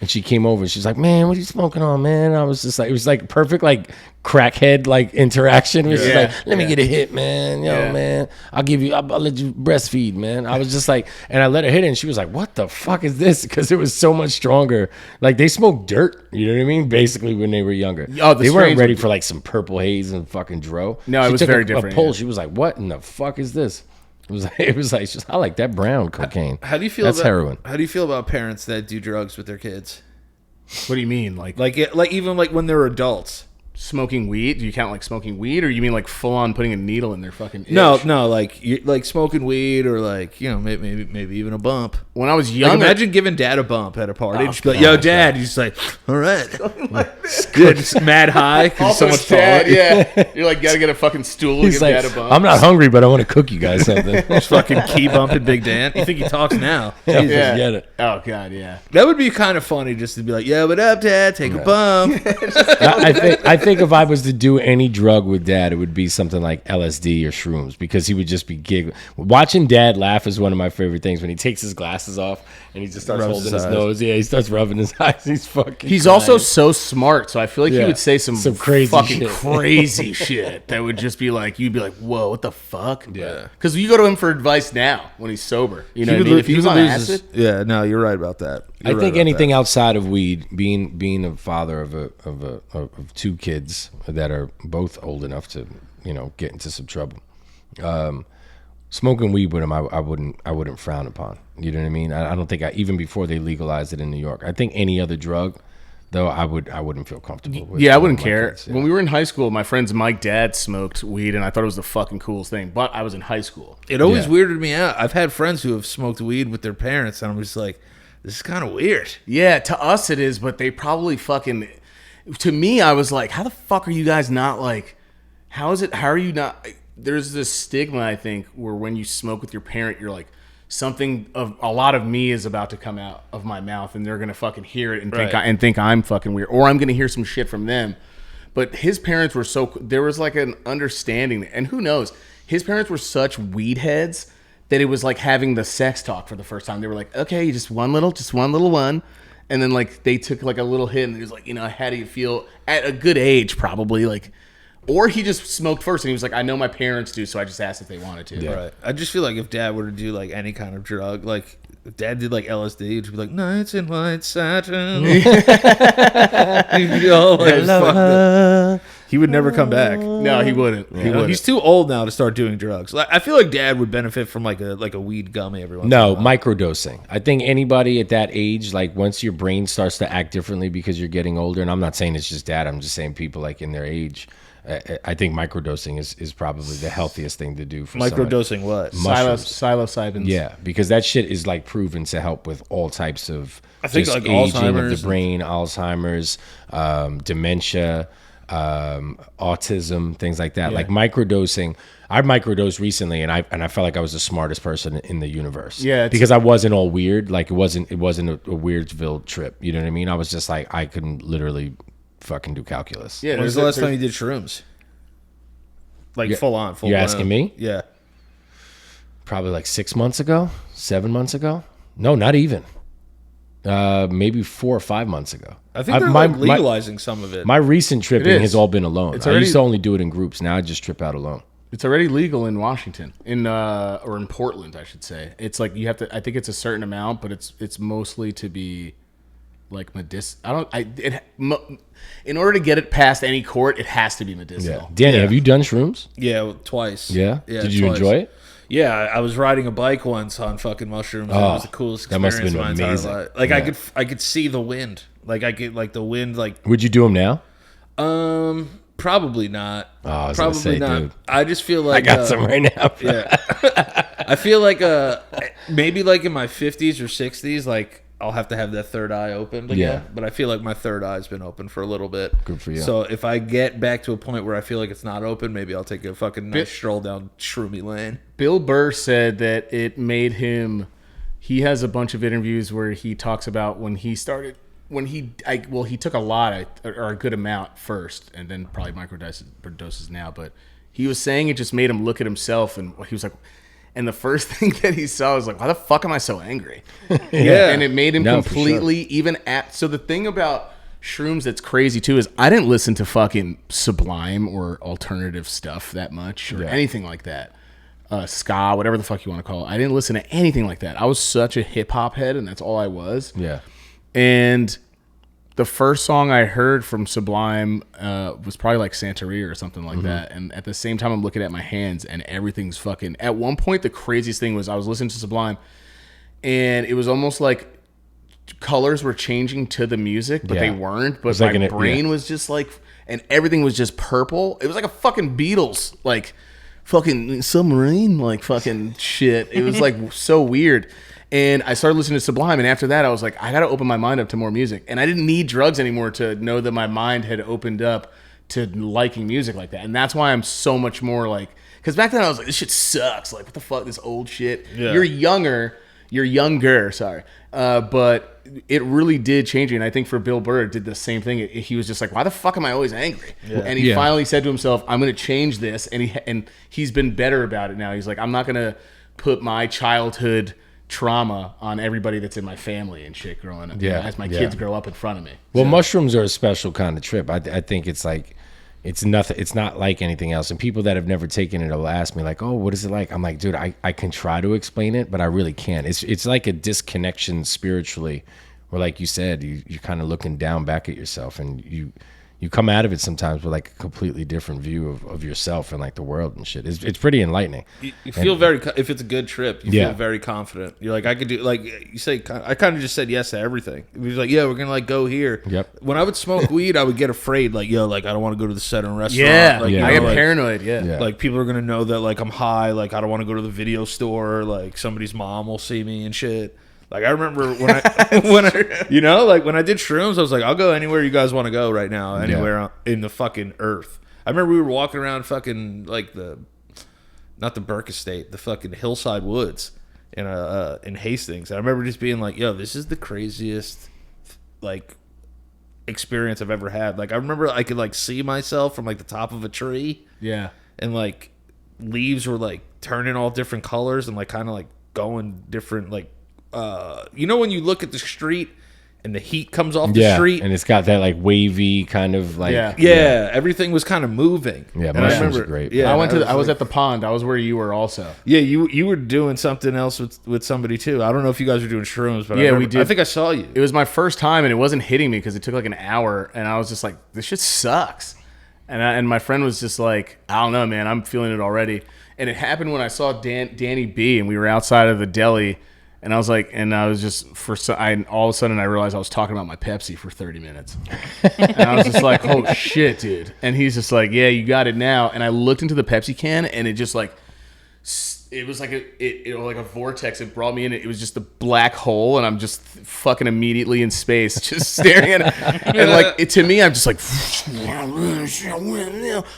Speaker 1: And she came over and she's like, "Man, what are you smoking on, man?" I was just like, it was like perfect, like crackhead, like interaction. It was just like, "Let me get a hit, man. Man, I'll let you breastfeed, man." I was just like, and I let her hit it and she was like, "What the fuck is this?" Because it was so much stronger. Like they smoked dirt, you know what I mean? Basically when they were younger.
Speaker 3: Oh,
Speaker 1: they weren't ready for like some purple haze and fucking dro.
Speaker 3: No, it was very different.
Speaker 1: A pull, she was like, "What in the fuck is this?" It was like I like that brown cocaine.
Speaker 2: How do you feel?
Speaker 1: That's heroin.
Speaker 2: How do you feel about parents that do drugs with their kids?
Speaker 3: What do you mean? Like
Speaker 2: even like when they're adults?
Speaker 3: smoking weed? Do you count like smoking weed, or you mean like full on putting a needle in their fucking itch?
Speaker 2: No, like you like smoking weed or like maybe even a bump.
Speaker 3: When I was
Speaker 2: Like,
Speaker 3: younger,
Speaker 2: imagine giving Dad a bump at a party.
Speaker 3: Oh,
Speaker 2: Just be like, "Yo, Dad," he's just like, "All right," yeah, just mad high because
Speaker 3: also
Speaker 2: someone's
Speaker 3: dad,
Speaker 2: taller.
Speaker 3: yeah, you're like gotta get a fucking stool to
Speaker 1: He's
Speaker 3: give
Speaker 1: like,
Speaker 3: Dad a bump.
Speaker 1: I'm not hungry, but I want to cook you guys something.
Speaker 2: Just fucking key bumping Big Dan. You think he talks now?
Speaker 1: Jesus,
Speaker 3: Yeah.
Speaker 1: get it.
Speaker 3: Oh god, yeah.
Speaker 2: That would be kind of funny just to be like, "Yo, what up, Dad? Take a bump."
Speaker 1: I think if I was to do any drug with Dad, it would be something like LSD or shrooms, because he would just be giggling. Watching Dad laugh is one of my favorite things. When he takes his glasses off and he just starts
Speaker 2: Rubs
Speaker 1: holding
Speaker 2: his
Speaker 1: his
Speaker 2: eyes.
Speaker 1: nose. Yeah, he starts rubbing his eyes. He's fucking.
Speaker 3: He's
Speaker 1: crying.
Speaker 3: also so smart, so I feel like he
Speaker 1: Yeah.
Speaker 3: would say some
Speaker 1: crazy
Speaker 3: fucking
Speaker 1: shit.
Speaker 3: crazy shit that would just be like, you'd be like, whoa, what the fuck?
Speaker 1: Yeah.
Speaker 3: Because you go to him for advice now when he's sober. You know what I
Speaker 2: would
Speaker 3: mean?
Speaker 2: lo-
Speaker 3: If he was
Speaker 2: would
Speaker 3: on
Speaker 2: lose
Speaker 3: acid,
Speaker 2: yeah, no, you're right about that.
Speaker 1: I think anything outside of weed, being a father of two kids that are both old enough to get into some trouble. Smoking weed with them, I wouldn't frown upon. You know what I mean? I don't think even before they legalized it in New York. I think any other drug, though, I wouldn't feel comfortable with.
Speaker 3: yeah, I wouldn't
Speaker 1: my
Speaker 3: care.
Speaker 1: kids, yeah.
Speaker 3: When we were in high school, my friend's Mike dad smoked weed, and I thought it was the fucking coolest thing. But I was in high school.
Speaker 2: It always
Speaker 1: Yeah.
Speaker 2: weirded me out. I've had friends who have smoked weed with their parents, and I'm just like, this is kind of weird.
Speaker 3: Yeah, to us it is, but they probably fucking. To me, I was like, how the fuck are you guys not like? How are you not? There's this stigma, I think, where when you smoke with your parent, you're like, a lot of me is about to come out of my mouth, and they're gonna fucking hear it and think I'm fucking weird, or I'm gonna hear some shit from them. But his parents were there was like an understanding, and who knows, his parents were such weed heads that it was like having the sex talk for the first time. They were like, okay, just one little one. And then like they took like a little hit, and he was like, how do you feel at a good age, probably like, or he just smoked first, and he was like, I know my parents do, so I just asked if they wanted to.
Speaker 1: Yeah.
Speaker 2: Right. I just feel like if Dad were to do like any kind of drug, like if Dad did like LSD, it'd be like nights in white satin. He'd be all, like, fucked up. He would never come back.
Speaker 3: No, he wouldn't. He wouldn't.
Speaker 2: He's too old now to start doing drugs. Like, I feel like Dad would benefit from like a weed gummy every once in a
Speaker 1: No,
Speaker 2: while.
Speaker 1: microdosing. I think anybody at that age, like once your brain starts to act differently because you're getting older, and I'm not saying it's just Dad, I'm just saying people like in their age, I think microdosing is probably the healthiest thing to do for somebody.
Speaker 2: Microdosing what?
Speaker 1: Mushrooms.
Speaker 3: Psilocybins.
Speaker 1: Yeah, because that shit is like proven to help with all types of
Speaker 2: I think,
Speaker 1: just
Speaker 2: like,
Speaker 1: aging of
Speaker 2: Alzheimer's
Speaker 1: the brain, Alzheimer's, dementia, autism, things like that.
Speaker 3: Yeah.
Speaker 1: Like microdosing. I microdosed recently, and I felt like I was the smartest person in the universe.
Speaker 3: Yeah,
Speaker 1: because I wasn't all weird. Like it wasn't a Weirdsville trip. You know what I mean? I was just like I can literally fucking do calculus.
Speaker 3: Yeah.
Speaker 2: When was the last time you did shrooms? Like full on.
Speaker 1: You're asking me?
Speaker 2: Yeah.
Speaker 1: Probably like 6 months ago, 7 months ago. No, not even. Maybe 4 or 5 months ago.
Speaker 2: I think they're like legalizing some of it.
Speaker 1: My recent tripping
Speaker 3: is.
Speaker 1: has all been alone. I
Speaker 3: already-
Speaker 1: used to only do it in groups. Now I just trip out alone.
Speaker 3: It's already legal in Washington, or in Portland, I should say. It's like you have to. I think it's a certain amount, but it's mostly to be like medicinal. In order to get it past any court, it has to be medicinal.
Speaker 1: Yeah. Danny, have you done shrooms?
Speaker 2: Yeah, twice.
Speaker 1: Yeah. Did you
Speaker 2: twice.
Speaker 1: enjoy it?
Speaker 2: Yeah, I was riding a bike once on fucking mushrooms.
Speaker 1: Oh,
Speaker 2: it was the coolest
Speaker 1: that
Speaker 2: experience
Speaker 1: must have been
Speaker 2: of my entire
Speaker 1: amazing.
Speaker 2: life. Like
Speaker 1: Yeah.
Speaker 2: I could see the wind. Like I could like the wind like
Speaker 1: Would you do them now?
Speaker 2: probably not.
Speaker 1: Oh, I was gonna
Speaker 2: probably
Speaker 1: say,
Speaker 2: not.
Speaker 1: dude.
Speaker 2: I just feel
Speaker 1: I
Speaker 2: like
Speaker 1: got some right now.
Speaker 2: Yeah. I feel like maybe like in my 50s or 60s, like I'll have to have that third eye open again.
Speaker 1: Yeah.
Speaker 2: But I feel like my third eye's been open for a little bit.
Speaker 1: Good for you.
Speaker 2: So if I get back to a point where I feel like it's not open, maybe I'll take a fucking nice stroll down Shroomy Lane.
Speaker 3: Bill Burr said that it made him. He has a bunch of interviews where he talks about when he started. He took a lot or a good amount first, and then probably microdoses now. But he was saying it just made him look at himself, and he was like, and the first thing that he saw was like, why the fuck am I so angry?
Speaker 2: Yeah.
Speaker 3: And it made him
Speaker 1: No, for
Speaker 3: completely so the thing about shrooms that's crazy too is I didn't listen to fucking Sublime or alternative stuff that much or anything like that. Ska, whatever the fuck you want to call it. I didn't listen to anything like that. I was such a hip hop head, and that's all I was.
Speaker 1: Yeah.
Speaker 3: And the first song I heard from Sublime was probably like Santeria or something like that. And at the same time, I'm looking at my hands, and everything's fucking. At one point, the craziest thing was I was listening to Sublime, and it was almost like colors were changing to the music, but they weren't. But
Speaker 1: like
Speaker 3: my brain was just like, and everything was just purple. It was like a fucking Beatles, like fucking submarine, like fucking shit. It was like so weird. And I started listening to Sublime, and after that, I was like, I got to open my mind up to more music. And I didn't need drugs anymore to know that my mind had opened up to liking music like that. And that's why I'm so much more like, because back then I was like, this shit sucks. Like, what the fuck, this old shit. Yeah. You're younger, sorry. But it really did change me. And I think for Bill Burr, it did the same thing. He was just like, why the fuck am I always angry? Yeah. And he finally said to himself, I'm going to change this. And he's been better about it now. He's like, I'm not going to put my childhood trauma on everybody that's in my family and shit growing up. As my kids grow up in front of me.
Speaker 1: Well, mushrooms are a special kind of trip. I think it's like, it's nothing. It's not like anything else. And people that have never taken it will ask me like, oh, what is it like? I'm like, dude, I can try to explain it, but I really can't. It's like a disconnection spiritually, where like you said, you're kind of looking down back at yourself, and you come out of it sometimes with like a completely different view of yourself and like the world and shit. It's pretty enlightening.
Speaker 2: You feel very, if it's a good trip, you feel very confident. You're like, I could do, like you say, I kind of just said yes to everything. It was like, yeah, we're going to like go here.
Speaker 1: Yep.
Speaker 2: When I would smoke weed, I would get afraid, like, yo, like I don't want to go to the Southern restaurant.
Speaker 3: Yeah,
Speaker 2: like,
Speaker 3: I get paranoid,
Speaker 2: Like people are going to know that like I'm high, like I don't want to go to the video store, like somebody's mom will see me and shit. Like I remember when I you know, like when I did shrooms, I was like, I'll go anywhere you guys want to go right now, anywhere in the fucking earth. I remember we were walking around fucking like not the Burke Estate, the fucking Hillside Woods in Hastings. And I remember just being like, yo, this is the craziest like experience I've ever had. Like I remember I could like see myself from like the top of a tree.
Speaker 3: Yeah.
Speaker 2: And like leaves were like turning all different colors and like kind of like going different like you know when you look at the street and the heat comes off the street
Speaker 1: and it's got that like wavy kind of like
Speaker 2: everything was kind of moving.
Speaker 1: Yeah, mushrooms are great.
Speaker 3: Yeah, I was at the pond. I was where you were also.
Speaker 2: Yeah, you were doing something else with somebody too. I don't know if you guys were doing shrooms, but
Speaker 3: we did.
Speaker 2: I think I saw you.
Speaker 3: It was my first time, and it wasn't hitting me because it took like an hour, and I was just like, this shit sucks. And my friend was just like, I don't know, man, I'm feeling it already. And it happened when I saw Danny B, and we were outside of the deli. And I was like, all of a sudden I realized I was talking about my Pepsi for 30 minutes. And I was just like, oh shit, dude. And he's just like, yeah, you got it now. And I looked into the Pepsi can, and it just like, it was like a vortex. It brought me in. It was just a black hole, and I'm just fucking immediately in space, just staring at it. And like, to me, I'm just like,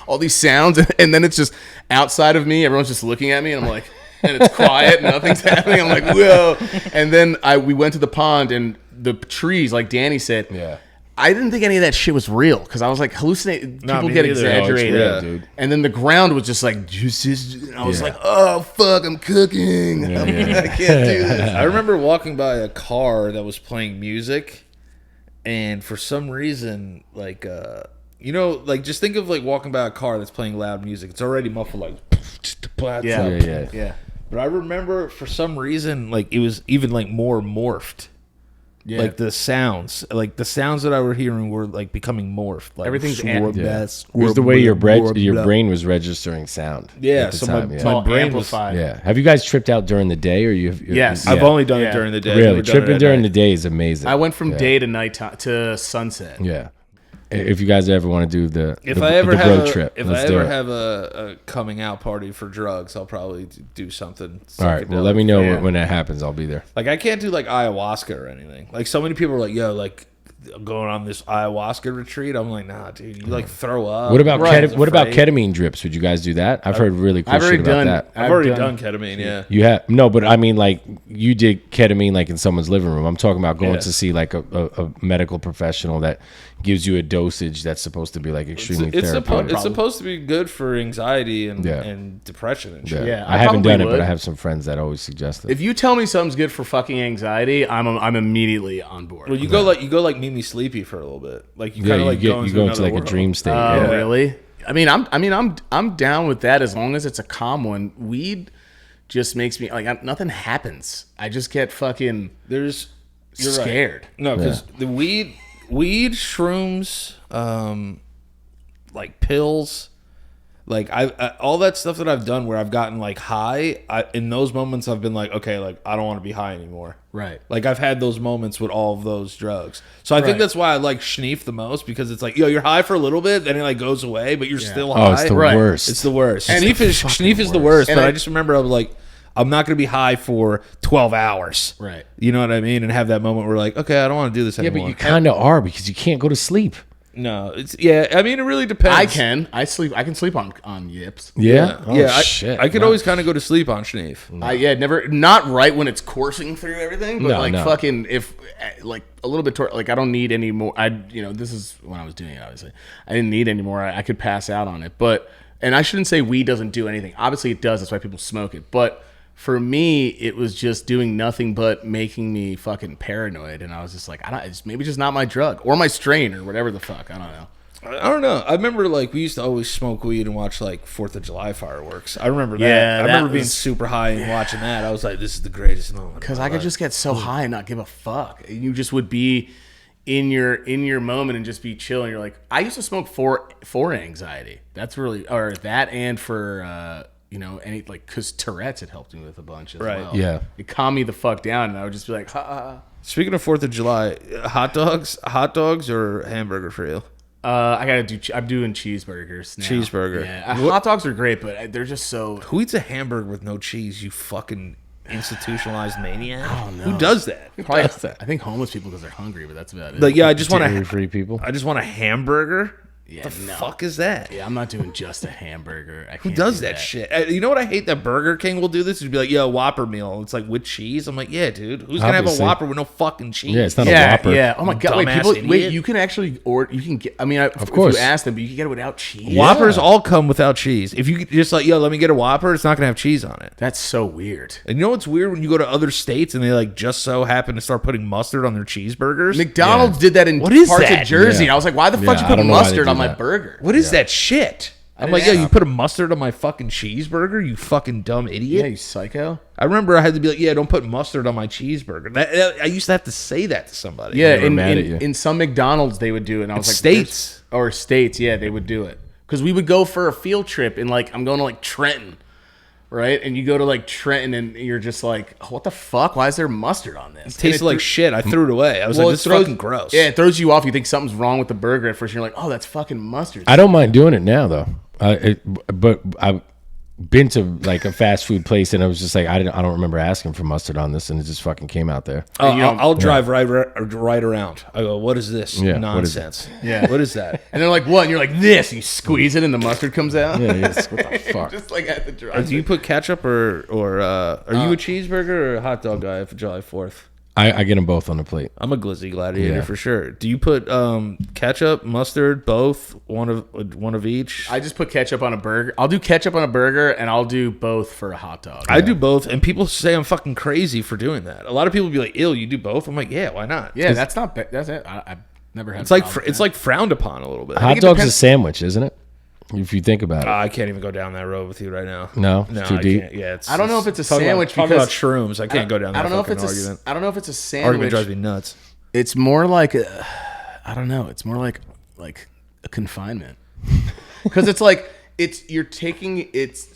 Speaker 3: all these sounds. And then it's just outside of me. Everyone's just looking at me, and I'm like, and it's quiet, nothing's happening. I'm like, whoa. And then we went to the pond, and the trees, like Danny said, I didn't think any of that shit was real, because I was like, hallucinate. People get exaggerated.
Speaker 1: Real, dude.
Speaker 3: And then the ground was just like juices. And I was like, oh fuck, I'm cooking. I can't do this.
Speaker 2: I remember walking by a car that was playing music, and for some reason, like you know, like just think of like walking by a car that's playing loud music. It's already muffled, like
Speaker 3: yeah.
Speaker 2: But I remember for some reason, like it was even like more morphed. Yeah. Like the sounds that I were hearing were like becoming morphed. Like
Speaker 3: everything's
Speaker 1: it was the way your brain was registering sound.
Speaker 2: Yeah, so my brain
Speaker 3: amplified.
Speaker 1: Yeah. Have you guys tripped out during the day, or you?
Speaker 3: Yes,
Speaker 2: I've only done it during the day.
Speaker 1: Really, tripping during the day is amazing.
Speaker 3: I went from day to night to sunset.
Speaker 1: Yeah. If you guys ever want to do the
Speaker 2: road
Speaker 1: trip,
Speaker 2: if I ever have a coming out party for drugs, I'll probably do something.
Speaker 1: All right, well, let me know when that happens. I'll be there.
Speaker 2: Like I can't do like ayahuasca or anything. Like so many people are like, yo, like going on this ayahuasca retreat. I'm like, nah, dude, you like throw up.
Speaker 1: What about ketamine drips? Would you guys do that? I've heard really cool shit about that.
Speaker 2: I've already done ketamine. Yeah,
Speaker 1: you have but I mean, like you did ketamine like in someone's living room. I'm talking about going to see like a medical professional that gives you a dosage that's supposed to be like extremely therapeutic.
Speaker 2: It's supposed to be good for anxiety and depression and shit.
Speaker 3: Yeah,
Speaker 1: I haven't done it, but I have some friends that always suggest it.
Speaker 3: If you tell me something's good for fucking anxiety, I'm immediately on board.
Speaker 2: Well, you go like Mimi Sleepy for a little bit. Like you kind of like go
Speaker 1: into like a dream state.
Speaker 3: Oh, really? I mean, I'm down with that as long as it's a calm one. Weed just makes me like nothing happens. I just get fucking scared.
Speaker 2: Right. No, because the weed, shrooms, like pills, Like I all that stuff that I've done where I've gotten like high, in those moments I've been like, okay, like I don't want to be high anymore.
Speaker 3: Right.
Speaker 2: Like I've had those moments with all of those drugs. So I think that's why I like Schneef the most, because it's like, you're high for a little bit, then it like goes away, but you're still high.
Speaker 1: Oh, it's the worst.
Speaker 2: It's the worst.
Speaker 3: And
Speaker 2: Schneef is the worst, but I just remember I was like, I'm not going to be high for 12 hours.
Speaker 3: Right.
Speaker 2: You know what I mean? And have that moment where like, okay, I don't want to do this anymore.
Speaker 1: Yeah, but you kind of are, because you can't go to sleep.
Speaker 2: No, I mean, it really depends.
Speaker 3: I can sleep on yips.
Speaker 1: Yeah? Oh,
Speaker 2: yeah,
Speaker 1: shit.
Speaker 2: I could always kind of go to sleep on Schneef.
Speaker 3: Never, not right when it's coursing through everything, but
Speaker 1: No.
Speaker 3: fucking if like a little bit like I don't need any more. This is when I was doing it. Obviously, I didn't need any more. I could pass out on it, and I shouldn't say weed doesn't do anything. Obviously, it does. That's why people smoke it, but. For me, it was just doing nothing but making me fucking paranoid, and I was just like, it's maybe just not my drug or my strain or whatever the fuck. I don't know.
Speaker 2: I don't know. I remember like we used to always smoke weed and watch like 4th of July fireworks. I remember that.
Speaker 3: Yeah,
Speaker 2: I remember being super high and watching that. I was like, this is the greatest moment.
Speaker 3: Because I could just get so high and not give a fuck. You just would be in your moment and just be chill. And you're like, I used to smoke for anxiety. That's really, or that, and for any like, because Tourette's had helped me with a bunch as well.
Speaker 1: Yeah,
Speaker 3: it calmed me the fuck down, and I would just be like, ha, ha, ha.
Speaker 2: Speaking of 4th of July, hot dogs or hamburger for you?
Speaker 3: I'm doing cheeseburgers now.
Speaker 2: Cheeseburger.
Speaker 3: Yeah, hot dogs are great, but they're just so.
Speaker 2: Who eats a hamburger with no cheese? You fucking institutionalized maniac.
Speaker 3: I don't know.
Speaker 2: Who does that?
Speaker 3: Probably, I think homeless people because they're hungry, but that's about it.
Speaker 2: Like, I just want
Speaker 1: dairy-free people.
Speaker 2: I just want a hamburger.
Speaker 3: Yeah,
Speaker 2: the fuck is that?
Speaker 3: Yeah, I'm not doing just a hamburger.
Speaker 2: Who does that shit? You know what I hate that Burger King will do this? Is be like, Whopper meal. It's like with cheese. I'm like, yeah, dude. Who's gonna have a Whopper with no fucking cheese?
Speaker 1: Yeah, it's not a Whopper.
Speaker 3: Yeah. Oh my god.
Speaker 2: Dumbass
Speaker 3: Wait, you can actually order. You can get. I mean, of
Speaker 1: course,
Speaker 3: if you ask them, but you can get it without cheese.
Speaker 2: Whoppers all come without cheese. If you just like, let me get a Whopper, it's not gonna have cheese on it.
Speaker 3: That's so weird.
Speaker 2: And you know what's weird when you go to other states and they like just so happen to start putting mustard on their cheeseburgers?
Speaker 3: McDonald's did that in parts of Jersey.
Speaker 1: Yeah.
Speaker 3: I was like, why the fuck you put mustard on my burger?
Speaker 2: What is that shit? I'm like, you put a mustard on my fucking cheeseburger, you fucking dumb idiot.
Speaker 3: Yeah, you psycho.
Speaker 2: I remember I had to be like, don't put mustard on my cheeseburger. I used to have to say that to somebody.
Speaker 3: Yeah, in some McDonald's they would do it. And I was like,
Speaker 2: states.
Speaker 3: Or states, yeah, they would do it. Because we would go for a field trip and like, I'm going to like Trenton, right? And you go to like Trenton and you're just like, oh, what the fuck? Why is there mustard on this?
Speaker 2: It tasted like shit. I threw it away. I was like, this is fucking gross.
Speaker 3: Yeah, it throws you off. You think something's wrong with the burger at first. You're like, oh, that's fucking mustard.
Speaker 1: I don't mind doing it now though. But I've been to like a fast food place and I was just like, I don't remember asking for mustard on this, and it just fucking came out there.
Speaker 2: I'll drive right around. I go, what is this nonsense? What is that?
Speaker 3: And they're like, what? And you're like, this. You squeeze it and the mustard comes out.
Speaker 1: Yeah, what the fuck?
Speaker 3: Just like at the drive.
Speaker 2: Do you put ketchup or are you a cheeseburger or a hot dog guy for July 4th?
Speaker 1: I get them both on the plate.
Speaker 2: I'm a glizzy gladiator for sure. Do you put ketchup, mustard, both, one of each?
Speaker 3: I just put ketchup on a burger. I'll do ketchup on a burger, and I'll do both for a hot dog.
Speaker 2: I do both, and people say I'm fucking crazy for doing that. A lot of people be like, "Ill, you do both?" I'm like, "Yeah, why not?"
Speaker 3: Yeah, that's not. That's it. I've never had.
Speaker 2: It's like frowned upon a little bit.
Speaker 1: Hot dog's a sandwich, isn't it? If you think about it.
Speaker 2: I can't even go down that road with you right now.
Speaker 1: No, it's too deep.
Speaker 2: Yeah,
Speaker 3: I don't know if it's a sandwich.
Speaker 2: Talk about shrooms. I can't go down that fucking argument.
Speaker 3: I don't know if it's a sandwich.
Speaker 2: Argument drives me nuts.
Speaker 3: It's more like I don't know. It's more like a confinement because it's like it's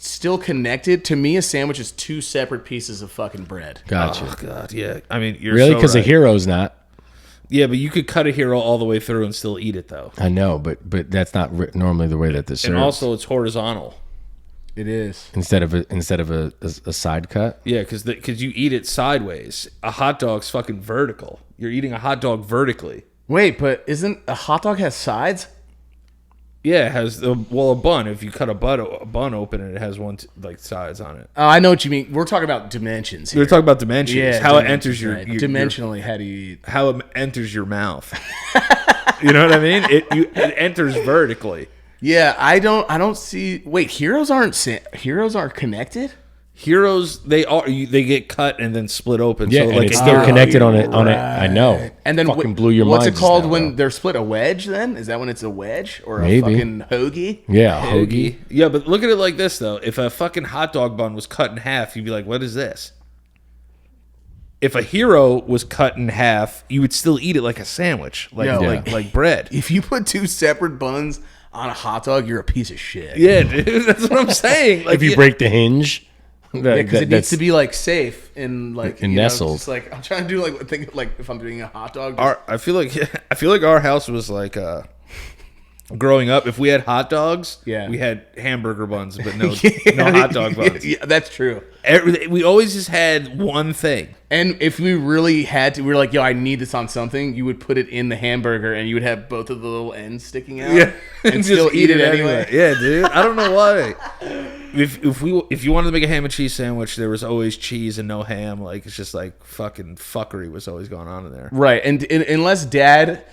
Speaker 3: still connected. To me, a sandwich is two separate pieces of fucking bread.
Speaker 1: Gotcha.
Speaker 2: Oh god, yeah. I mean, you're
Speaker 1: really because
Speaker 2: so
Speaker 1: a hero's not.
Speaker 2: Yeah, but you could cut a hero all the way through and still eat it, though.
Speaker 1: I know, but that's not normally the way that this serves.
Speaker 2: And also, it's horizontal.
Speaker 3: It is
Speaker 1: instead of a side cut.
Speaker 2: Yeah, because you eat it sideways. A hot dog's fucking vertical. You're eating a hot dog vertically.
Speaker 3: Wait, but isn't a hot dog has sides?
Speaker 2: Yeah, it has a bun. If you cut a bun open, and it has one sides on it.
Speaker 3: Oh, I know what you mean. We're talking about dimensions here.
Speaker 2: We're talking about dimensions.
Speaker 3: Yeah,
Speaker 2: how it enters your
Speaker 3: dimensionally. How do you eat?
Speaker 2: How it enters your mouth. You know what I mean? It enters vertically.
Speaker 3: Yeah, I don't see. Wait, heroes aren't connected.
Speaker 2: Heroes, they get cut and then split open.
Speaker 1: Yeah,
Speaker 2: so
Speaker 1: and it's still connected on it. I know.
Speaker 3: And then
Speaker 1: fucking blew your
Speaker 3: what's
Speaker 1: mind.
Speaker 3: What's it called when they're split? A wedge? Then is that when it's a wedge or a fucking hoagie?
Speaker 1: Yeah, a hoagie.
Speaker 2: Yeah, but look at it like this though. If a fucking hot dog bun was cut in half, you'd be like, "What is this?" If a hero was cut in half, you would still eat it like a sandwich, like bread.
Speaker 3: If you put two separate buns on a hot dog, you're a piece of shit.
Speaker 2: Yeah, dude, that's what I'm saying. Like,
Speaker 1: if you break the hinge,
Speaker 3: Because it needs to be like safe and like
Speaker 1: and nestled.
Speaker 3: Just like I'm trying to do like if I'm doing a hot dog.
Speaker 2: I feel like our house was like growing up. If we had hot dogs, we had hamburger buns, but no hot dog buns.
Speaker 3: Yeah, that's true.
Speaker 2: We always just had one thing.
Speaker 3: And if we really had to, we were like, yo, I need this on something. You would put it in the hamburger, and you would have both of the little ends sticking out, and still eat it anyway.
Speaker 2: Yeah, dude. I don't know why. If you wanted to make a ham and cheese sandwich, there was always cheese and no ham. Like, it's just like fucking fuckery was always going on in there.
Speaker 3: Right, and unless Dad.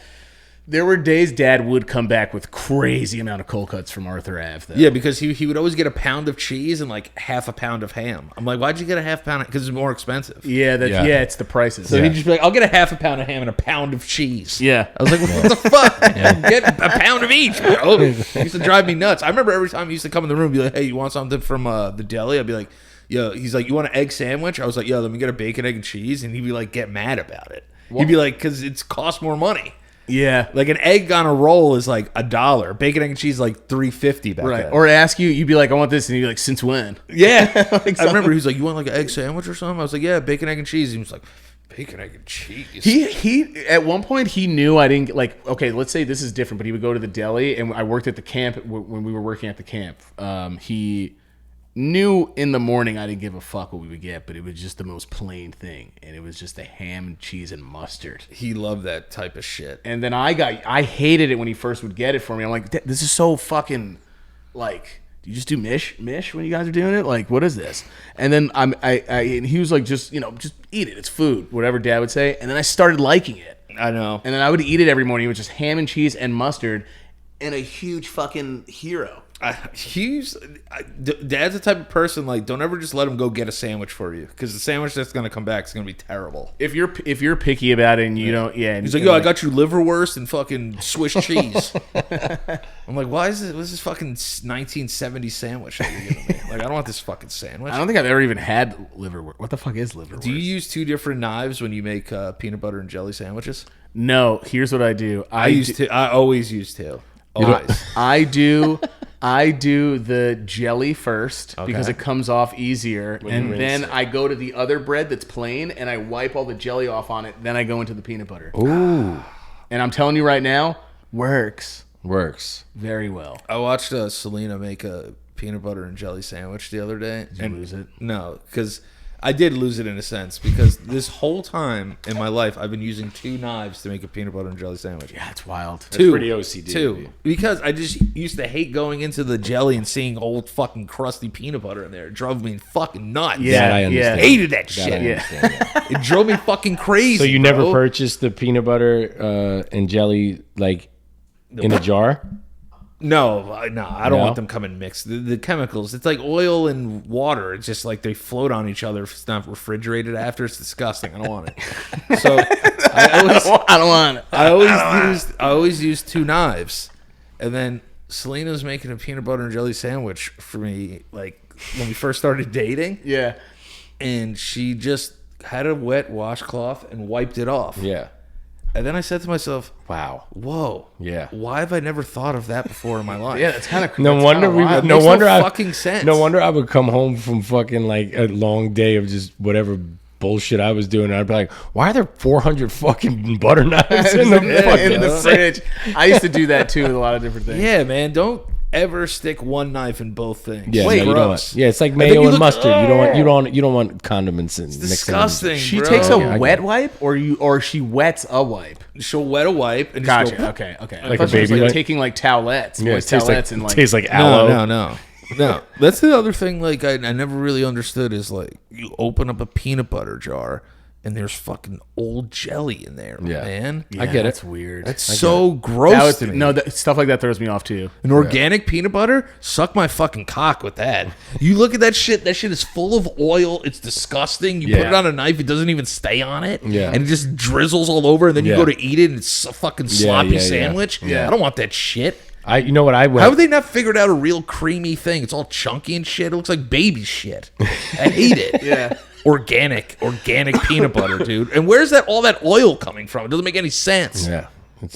Speaker 3: There were days Dad would come back with crazy amount of cold cuts from Arthur Ave. Though.
Speaker 2: Yeah, because he would always get a pound of cheese and like half a pound of ham. I'm like, why'd you get a half pound? Because it's more expensive.
Speaker 3: Yeah, it's the prices.
Speaker 2: So he'd just be like, I'll get a half a pound of ham and a pound of cheese.
Speaker 3: Yeah.
Speaker 2: I was like, what the fuck? Get a pound of each, bro. It used to drive me nuts. I remember every time he used to come in the room and be like, hey, you want something from the deli? I'd be like, yo, he's like, you want an egg sandwich? I was like, yo, let me get a bacon, egg, and cheese. And he'd be like, get mad about it. He'd be like, because it's cost more money.
Speaker 3: Yeah,
Speaker 2: like an egg on a roll is like $1. Bacon, egg, and cheese is like $3.50 back then.
Speaker 3: Or ask you'd be like, I want this, and you'd be like, since when?
Speaker 2: Yeah, I remember he was like, you want like an egg sandwich or something? I was like, yeah, bacon, egg, and cheese. He was like, bacon, egg, and cheese.
Speaker 3: He at one point he knew I didn't like. Okay, let's say this is different, but he would go to the deli, and I worked at the camp when we were working at the camp. He knew in the morning I didn't give a fuck what we would get, but it was just the most plain thing, and it was just a ham and cheese and mustard.
Speaker 2: He loved that type of shit.
Speaker 3: And then I hated it when he first would get it for me. I'm like, this is so fucking like. Do you just do mish when you guys are doing it? Like, what is this? And then and he was like, just eat it. It's food, whatever Dad would say. And then I started liking it.
Speaker 2: I know.
Speaker 3: And then I would eat it every morning. It was just ham and cheese and mustard, and a huge fucking hero.
Speaker 2: Dad's the type of person, like, don't ever just let him go get a sandwich for you, because the sandwich that's gonna come back is gonna be terrible.
Speaker 3: If you're picky about it and you don't, and
Speaker 2: he's like, yo, I got you liverwurst and fucking Swiss cheese. I'm like, what's this fucking 1970s sandwich that you're giving me? Like, I don't want this fucking sandwich.
Speaker 3: I don't think I've ever even had liverwurst. What the fuck is liverwurst?
Speaker 2: Do you use two different knives when you make peanut butter and jelly sandwiches?
Speaker 3: No. Here's what I do.
Speaker 2: I always use two. Always.
Speaker 3: I do the jelly first because it comes off easier, and then I go to the other bread that's plain, and I wipe all the jelly off on it. Then I go into the peanut butter.
Speaker 1: Ooh.
Speaker 3: And I'm telling you right now, works very well.
Speaker 2: I watched Selena make a peanut butter and jelly sandwich the other day.
Speaker 3: Did you lose it?
Speaker 2: No, because I did lose it in a sense, because this whole time in my life I've been using two knives to make a peanut butter and jelly sandwich.
Speaker 3: Yeah, it's wild.
Speaker 1: That's pretty OCD.
Speaker 2: Two. Because I just used to hate going into the jelly and seeing old fucking crusty peanut butter in there. It drove me fucking nuts.
Speaker 1: Yeah, I understand.
Speaker 2: Hated that shit. It drove me fucking crazy.
Speaker 1: So you never purchased the peanut butter and jelly like in a jar?
Speaker 2: No, I don't want them coming mixed. The chemicals, it's like oil and water. It's just like they float on each other if it's not refrigerated after. It's disgusting. I don't want it. So
Speaker 3: I don't want it.
Speaker 2: I always used two knives. And then Selena was making a peanut butter and jelly sandwich for me, like when we first started dating.
Speaker 3: Yeah.
Speaker 2: And she just had a wet washcloth and wiped it off.
Speaker 1: Yeah.
Speaker 2: And then I said to myself,
Speaker 1: wow.
Speaker 2: Whoa.
Speaker 1: Yeah.
Speaker 2: Why have I never thought of that before in my life?
Speaker 3: Yeah, that's kind of
Speaker 1: No wonder
Speaker 2: fucking sense.
Speaker 1: No wonder I would come home from fucking like a long day of just whatever bullshit I was doing. I'd be like, why are there 400 fucking butter knives in the
Speaker 3: fridge? I used to do that too with a lot of different things.
Speaker 2: Yeah, man. Don't ever stick one knife in both things.
Speaker 1: Yeah, you don't. Yeah, it's like mayo and mustard. You don't want condiments in.
Speaker 2: It's disgusting.
Speaker 3: She takes a wet wipe, or she wets a wipe.
Speaker 2: She'll wet a wipe and
Speaker 3: gotcha.
Speaker 2: Just
Speaker 3: go, okay.
Speaker 1: Like a baby wipe?
Speaker 3: Taking like towelettes.
Speaker 1: Yeah,
Speaker 3: Towelettes
Speaker 1: tastes like aloe.
Speaker 2: No. That's the other thing. Like I never really understood is like you open up a peanut butter jar. And there's fucking old jelly in there, man.
Speaker 3: Yeah,
Speaker 1: I get it.
Speaker 3: That's weird.
Speaker 2: That's so gross to me.
Speaker 3: No, stuff like that throws me off too.
Speaker 2: An organic peanut butter? Suck my fucking cock with that. You look at that shit. That shit is full of oil. It's disgusting. You put it on a knife. It doesn't even stay on it.
Speaker 1: Yeah.
Speaker 2: And it just drizzles all over. And then you go to eat it, and it's a fucking sloppy sandwich.
Speaker 1: Yeah.
Speaker 2: I don't want that shit.
Speaker 1: You know what I went.
Speaker 2: How have they not figured out a real creamy thing? It's all chunky and shit. It looks like baby shit. I hate it.
Speaker 3: Yeah.
Speaker 2: Organic peanut butter, dude. And where's all that oil coming from? It doesn't make any sense.
Speaker 1: Yeah.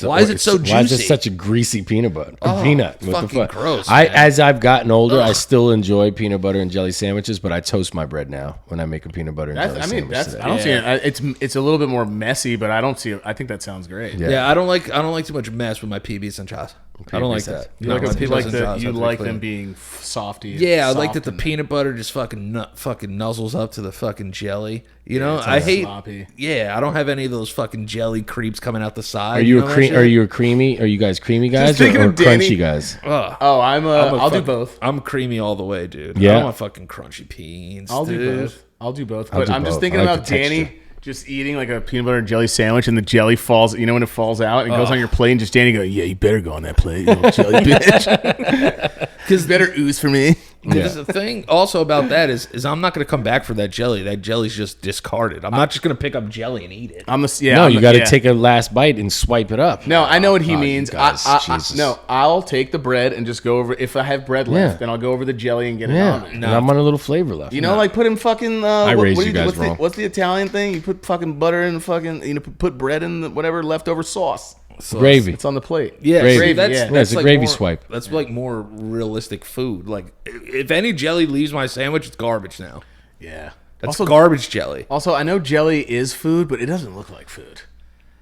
Speaker 2: Why is it so
Speaker 1: Why is it
Speaker 2: juicy?
Speaker 1: such a greasy peanut butter? Peanut. What the
Speaker 2: fucking
Speaker 1: fuck?
Speaker 2: gross, man.
Speaker 1: As I've gotten older, I still enjoy peanut butter and jelly sandwiches, but I toast my bread now when I make a peanut butter and jelly sandwich. Today.
Speaker 3: I don't see it. It's a little bit more messy, but I don't see it. I think that sounds great.
Speaker 2: Yeah, I don't like too much mess with my PBs and chas. I don't like that.
Speaker 3: You like them being softy.
Speaker 2: Yeah, I like that the peanut butter just fucking nuzzles up to the fucking jelly. You know, I hate.
Speaker 3: Sloppy.
Speaker 2: Yeah, I don't have any of those fucking jelly creeps coming out the side.
Speaker 1: Are you a creamy? Are you guys creamy guys or crunchy guys?
Speaker 3: I'll do both.
Speaker 2: I'm creamy all the way, dude.
Speaker 1: Yeah.
Speaker 2: I want fucking crunchy beans.
Speaker 3: I'll do both. But I'm just thinking
Speaker 1: I like
Speaker 3: about
Speaker 1: the texture.
Speaker 3: Danny just eating like a peanut butter and jelly sandwich, and the jelly falls. You know when it falls out and goes on your plate, and just Danny go, "Yeah, you better go on that plate, you little jelly bitch." Because better ooze for me.
Speaker 2: Because the thing also about that is I'm not going to come back for that jelly. That jelly's just discarded. I'm not just going to pick up jelly and eat it.
Speaker 1: You got to take a last bite and swipe it up.
Speaker 3: No, I know what he means.
Speaker 1: Jesus.
Speaker 3: I'll take the bread and just go over. If I have bread left, then I'll go over the jelly and get it on it.
Speaker 1: No. I'm on a little flavor left.
Speaker 3: You know, like put in fucking.
Speaker 1: I raised you guys wrong.
Speaker 3: What's the Italian thing? You put fucking butter in fucking. Put bread in the whatever leftover sauce.
Speaker 1: Gravy.
Speaker 3: It's on the plate.
Speaker 2: Yeah,
Speaker 1: gravy.
Speaker 2: That's
Speaker 1: a
Speaker 2: like
Speaker 1: gravy
Speaker 2: more,
Speaker 1: swipe.
Speaker 2: That's like more realistic food. Like if any jelly leaves my sandwich, it's garbage now.
Speaker 3: Yeah,
Speaker 2: that's garbage jelly.
Speaker 3: Also, I know jelly is food, but it doesn't look like food.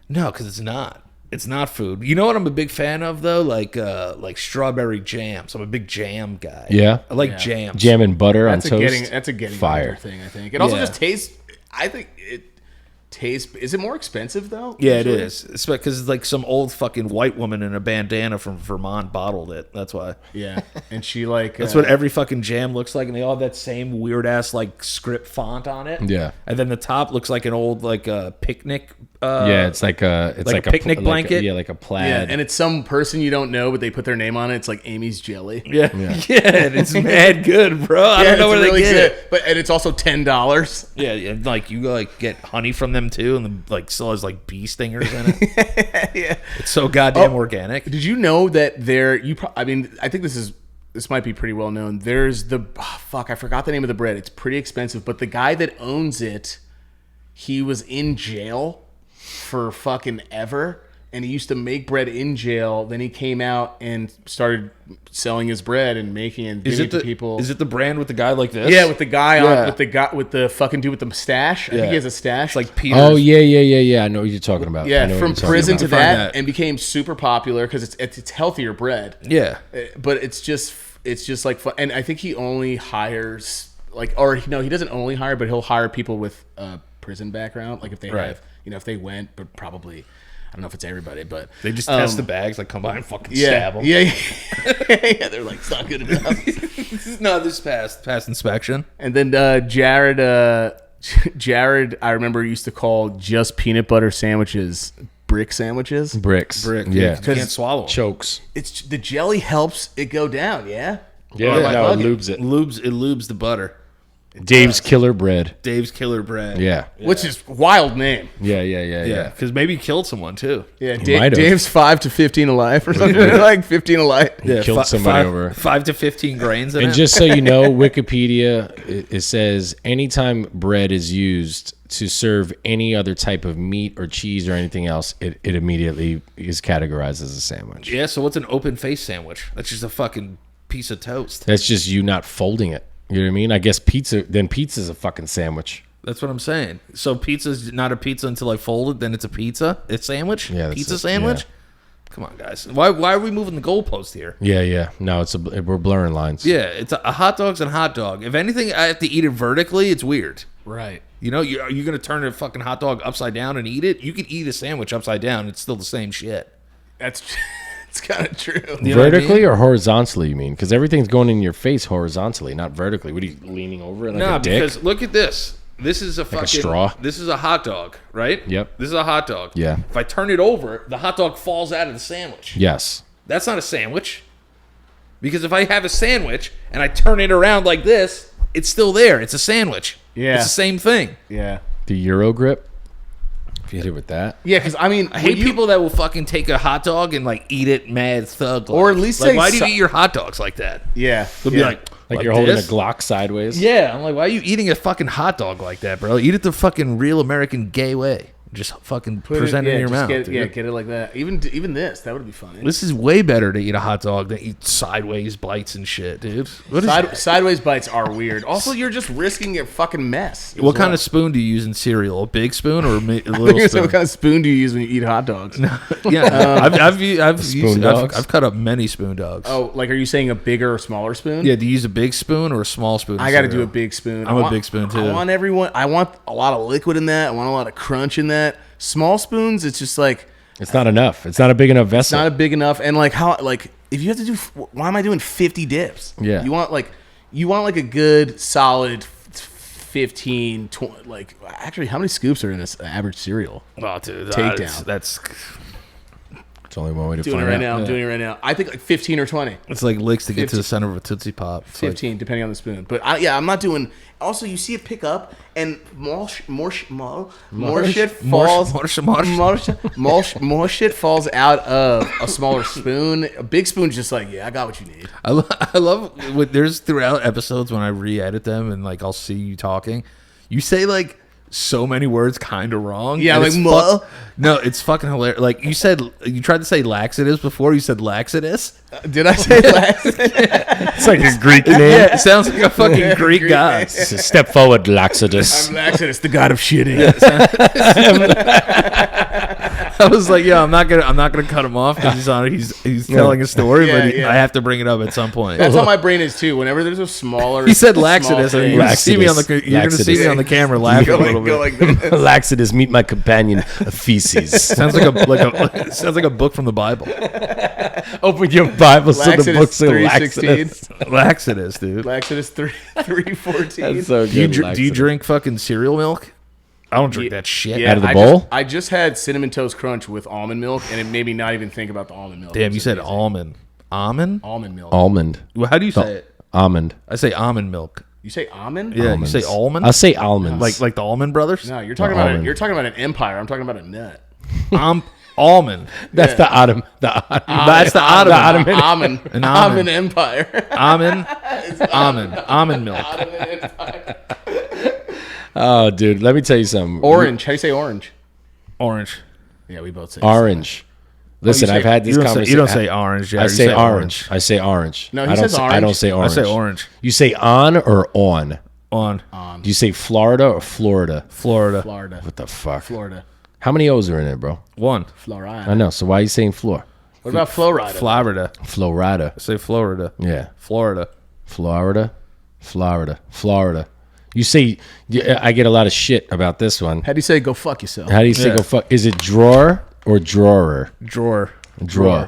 Speaker 2: No, because it's not. It's not food. You know what I'm a big fan of though? Like strawberry jams. I'm a big jam guy.
Speaker 1: Yeah,
Speaker 2: I like jams.
Speaker 1: Jam and butter on toast.
Speaker 3: That's a getting
Speaker 1: fire
Speaker 3: thing. I think it also just tastes. I think it. Is it more expensive though?
Speaker 2: Yeah, usually? It is. It's because like some old fucking white woman in a bandana from Vermont bottled it. That's why.
Speaker 3: Yeah, and she like
Speaker 2: that's what every fucking jam looks like, and they all have that same weird ass like script font on it.
Speaker 1: Yeah,
Speaker 2: and then the top looks like an old like picnic.
Speaker 1: It's like a
Speaker 2: picnic blanket.
Speaker 1: Like a plaid.
Speaker 3: Yeah, and it's some person you don't know, but they put their name on it. It's like Amy's Jelly.
Speaker 2: Yeah, and it's mad good, bro. I don't know where they get it,
Speaker 3: and it's also $10.
Speaker 2: Yeah, and like you like get honey from them too, and then like still has like bee stingers in it.
Speaker 3: Yeah,
Speaker 2: it's so goddamn organic.
Speaker 3: Did you know that I think this might be pretty well known. There's I forgot the name of the bread. It's pretty expensive, but the guy that owns it, he was in jail for fucking ever, and he used to make bread in jail. Then he came out and started selling his bread and making and giving it to people.
Speaker 2: Is it the brand with the guy like this?
Speaker 3: Yeah, with the guy with the fucking dude with the mustache. I think he has a stash.
Speaker 2: It's like Peter's.
Speaker 1: Oh yeah. I know what you're talking about.
Speaker 3: Yeah, from prison to that, and became super popular because it's healthier bread.
Speaker 2: Yeah,
Speaker 3: but it's just like fun. And I think he only hires he doesn't only hire, but he'll hire people with prison background. Like if they have, if they went, but probably. I don't know if it's everybody, but
Speaker 2: they just test the bags, like come by and fucking stab them.
Speaker 3: Yeah. They're like, it's not good enough.
Speaker 2: No, this passed inspection.
Speaker 3: And then Jared, I remember used to call just peanut butter sandwiches brick sandwiches.
Speaker 1: Bricks.
Speaker 2: Yeah,
Speaker 1: Yeah.
Speaker 2: you can't swallow them.
Speaker 1: Chokes.
Speaker 3: It's the jelly helps it go down. Yeah.
Speaker 1: Yeah. No, it lubes it.
Speaker 2: It lubes the butter.
Speaker 1: Dave's Killer Bread.
Speaker 2: Dave's Killer Bread.
Speaker 1: Yeah.
Speaker 3: Which is wild name.
Speaker 1: Yeah.
Speaker 2: Because maybe he killed someone too.
Speaker 3: Yeah, Dave's 5 to 15 a life or something. Like 15 a life.
Speaker 1: Yeah, killed somebody over
Speaker 2: 5 to 15 grains.
Speaker 1: And just so you know, Wikipedia, it says anytime bread is used to serve any other type of meat or cheese or anything else, it immediately is categorized as a sandwich.
Speaker 2: Yeah, so what's an open face sandwich? That's just a fucking piece of toast.
Speaker 1: That's just you not folding it. You know what I mean? I guess pizza's a fucking sandwich.
Speaker 2: That's what I'm saying. So pizza's not a pizza until I fold it, then it's a pizza? It's sandwich?
Speaker 1: Yeah,
Speaker 2: pizza sandwich? Yeah. Come on, guys. Why are we moving the goalpost here?
Speaker 1: Yeah. No, we're blurring lines.
Speaker 2: Yeah, it's a hot dog's and hot dog. If anything, I have to eat it vertically, it's weird.
Speaker 3: Right.
Speaker 2: You know, are you going to turn a fucking hot dog upside down and eat it? You could eat a sandwich upside down. It's still the same shit.
Speaker 3: It's kind of true.
Speaker 2: You know
Speaker 1: vertically or horizontally, you mean? Because everything's going in your face horizontally, not vertically. What are you leaning over it like a dick?
Speaker 2: Because look at this. This is a fucking
Speaker 1: straw.
Speaker 2: This is a hot dog, right?
Speaker 1: Yep.
Speaker 2: This is a hot dog.
Speaker 1: Yeah.
Speaker 2: If I turn it over, the hot dog falls out of the sandwich.
Speaker 1: Yes.
Speaker 2: That's not a sandwich. Because if I have a sandwich and I turn it around like this, it's still there. It's a sandwich.
Speaker 3: Yeah.
Speaker 2: It's the same thing.
Speaker 3: Yeah.
Speaker 1: The Euro grip. If you hit it with that.
Speaker 3: Yeah, because I mean,
Speaker 2: I hate people that will fucking take a hot dog and like eat it mad thug.
Speaker 3: Or at least
Speaker 2: like,
Speaker 3: say
Speaker 2: why do you eat your hot dogs like that?
Speaker 3: Yeah.
Speaker 2: They'll be like
Speaker 1: you're holding a
Speaker 2: this?
Speaker 1: Glock sideways.
Speaker 2: Yeah, I'm like, why are you eating a fucking hot dog like that, bro? Eat it the fucking real American gay way. Just fucking present it in your mouth.
Speaker 3: Get it like that. Even this, that would be funny.
Speaker 2: This is way better to eat a hot dog than eat sideways bites and shit, dude.
Speaker 3: Sideways bites are weird. Also, you're just risking a fucking mess.
Speaker 2: What kind of spoon do you use in cereal? A big spoon or a little spoon?
Speaker 3: What kind of spoon do you use when you eat hot dogs?
Speaker 2: Yeah, I've cut up many spoon dogs.
Speaker 3: Oh, like are you saying a bigger or smaller spoon?
Speaker 2: Yeah, do you use a big spoon or a small spoon?
Speaker 3: I got to do a big spoon.
Speaker 2: I'm a big spoon too.
Speaker 3: I want a lot of liquid in that. I want a lot of crunch in that. Small spoons, it's just like
Speaker 1: it's not enough. It's not a big enough vessel.
Speaker 3: It's not big enough. And like if you have to do, why am I doing 50 dips?
Speaker 1: Yeah,
Speaker 3: you want like a good solid 15, 20, like actually how many scoops are in this average cereal?
Speaker 2: Oh, dude,
Speaker 3: takedown.
Speaker 2: That's
Speaker 1: it's only one way to
Speaker 3: doing
Speaker 1: find
Speaker 3: it right
Speaker 1: out.
Speaker 3: now. I'm doing it right now. I think like 15 or 20.
Speaker 2: It's like licks to get to the center of a Tootsie Pop. It's
Speaker 3: 15, depending on the spoon. But I'm not doing. Also, you see it pick up, and more shit falls. More shit falls out of a smaller spoon. A big spoon's just like, I got what you need.
Speaker 2: I love what there's throughout episodes when I re-edit them and like I'll see you talking. You say like so many words kind of wrong.
Speaker 3: Yeah, like
Speaker 2: no, it's fucking hilarious. Like you tried to say laxatives before. You said laxatus.
Speaker 3: Did I say laxatus?
Speaker 1: It's like a Greek name.
Speaker 2: Yeah, it sounds like a fucking Greek god.
Speaker 1: Step forward, Laxatus.
Speaker 3: I'm Laxatus, the god of shitting.
Speaker 2: I was like, I'm not gonna cut him off because he's telling a story, but I have to bring it up at some point.
Speaker 3: That's how my brain is too. Whenever there's a smaller,
Speaker 2: he said laxatus, and you're gonna see me on the camera laughing a little bit.
Speaker 3: Like
Speaker 1: Laxatus, meet my companion of feces.
Speaker 2: Sounds like a book from the Bible.
Speaker 1: Open your Bible so the books are
Speaker 3: 3:16.
Speaker 2: Laxatus, dude.
Speaker 3: Laxatus 3:14.
Speaker 1: That's so good.
Speaker 2: Do you drink fucking cereal milk? I don't drink that shit.
Speaker 1: Out of the bowl?
Speaker 3: I just had Cinnamon Toast Crunch with almond milk, and it made me not even think about the almond milk.
Speaker 2: Damn, you said almond. Almond?
Speaker 3: Almond milk.
Speaker 1: Almond.
Speaker 2: Well, how do you say it?
Speaker 1: Almond.
Speaker 2: I say almond milk.
Speaker 3: You say almond?
Speaker 2: Yeah,
Speaker 1: Almonds.
Speaker 2: you say almond?
Speaker 1: I'll say almonds.
Speaker 2: Like the Almond Brothers?
Speaker 3: No, you're talking about an empire. I'm talking about a nut.
Speaker 2: Almond.
Speaker 1: That's the Ottoman.
Speaker 2: That's the Ottoman.
Speaker 3: An almond empire.
Speaker 2: Almond milk.
Speaker 1: Oh, dude, let me tell you something.
Speaker 3: Orange. How do you say orange?
Speaker 2: Orange.
Speaker 3: Yeah, we both say
Speaker 1: orange. Listen, I've had this conversation.
Speaker 2: You don't say orange.
Speaker 1: I say orange. I say orange.
Speaker 3: No, he says orange.
Speaker 1: I don't say orange.
Speaker 2: I say orange.
Speaker 1: You say on or on?
Speaker 2: On.
Speaker 1: Do you say Florida or Florida?
Speaker 2: Florida.
Speaker 1: What the fuck?
Speaker 3: Florida.
Speaker 1: How many O's are in it, bro?
Speaker 2: One.
Speaker 3: Florida.
Speaker 1: I know. So why are you saying floor?
Speaker 3: What about Florida?
Speaker 2: Florida. I say Florida.
Speaker 1: Yeah.
Speaker 2: Florida.
Speaker 1: You say, I get a lot of shit about this one.
Speaker 3: How do you say go fuck yourself?
Speaker 1: How do you say go fuck? Is it drawer or drawer?
Speaker 2: Drawer.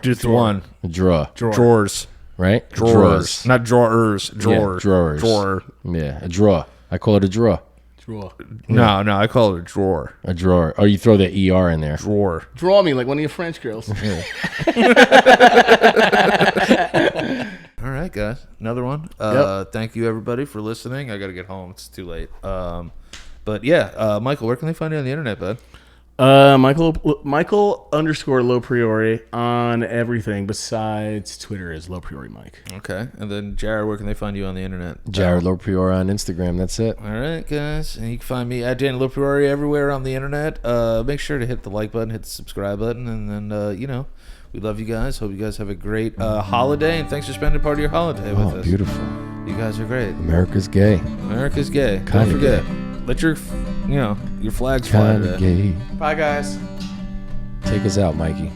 Speaker 1: Just
Speaker 2: one.
Speaker 1: Drawer.
Speaker 2: Drawers.
Speaker 1: Right?
Speaker 2: Drawers. Not drawers. Drawers.
Speaker 1: Yeah, drawers.
Speaker 2: Drawer.
Speaker 1: Yeah, a drawer. I call it a drawer.
Speaker 3: Draw.
Speaker 2: No, I call it a drawer.
Speaker 1: A drawer. Or you throw the ER in there.
Speaker 2: Drawer.
Speaker 3: Draw me like one of your French girls.
Speaker 2: All right, guys. Another one. Thank you, everybody, for listening. I got to get home. It's too late. But yeah, Michael, where can they find you on the internet, bud?
Speaker 3: Michael _ LoPriore on everything besides Twitter is LoPriore Mike.
Speaker 2: Okay. And then Jared, where can they find you on the internet?
Speaker 1: Jared LoPriore on Instagram. That's it.
Speaker 2: All right, guys. And you can find me at Dan LoPriore everywhere on the internet. Make sure to hit the like button, hit the subscribe button, and then we love you guys. Hope you guys have a great holiday, and thanks for spending part of your holiday with us.
Speaker 1: Beautiful.
Speaker 2: You guys are great.
Speaker 1: America's gay.
Speaker 2: America's gay.
Speaker 1: Kinda
Speaker 2: Don't forget.
Speaker 1: gay.
Speaker 2: Let your flags fly
Speaker 1: Kinda
Speaker 2: today.
Speaker 1: gay.
Speaker 3: Bye, guys.
Speaker 1: Take us out, Mikey.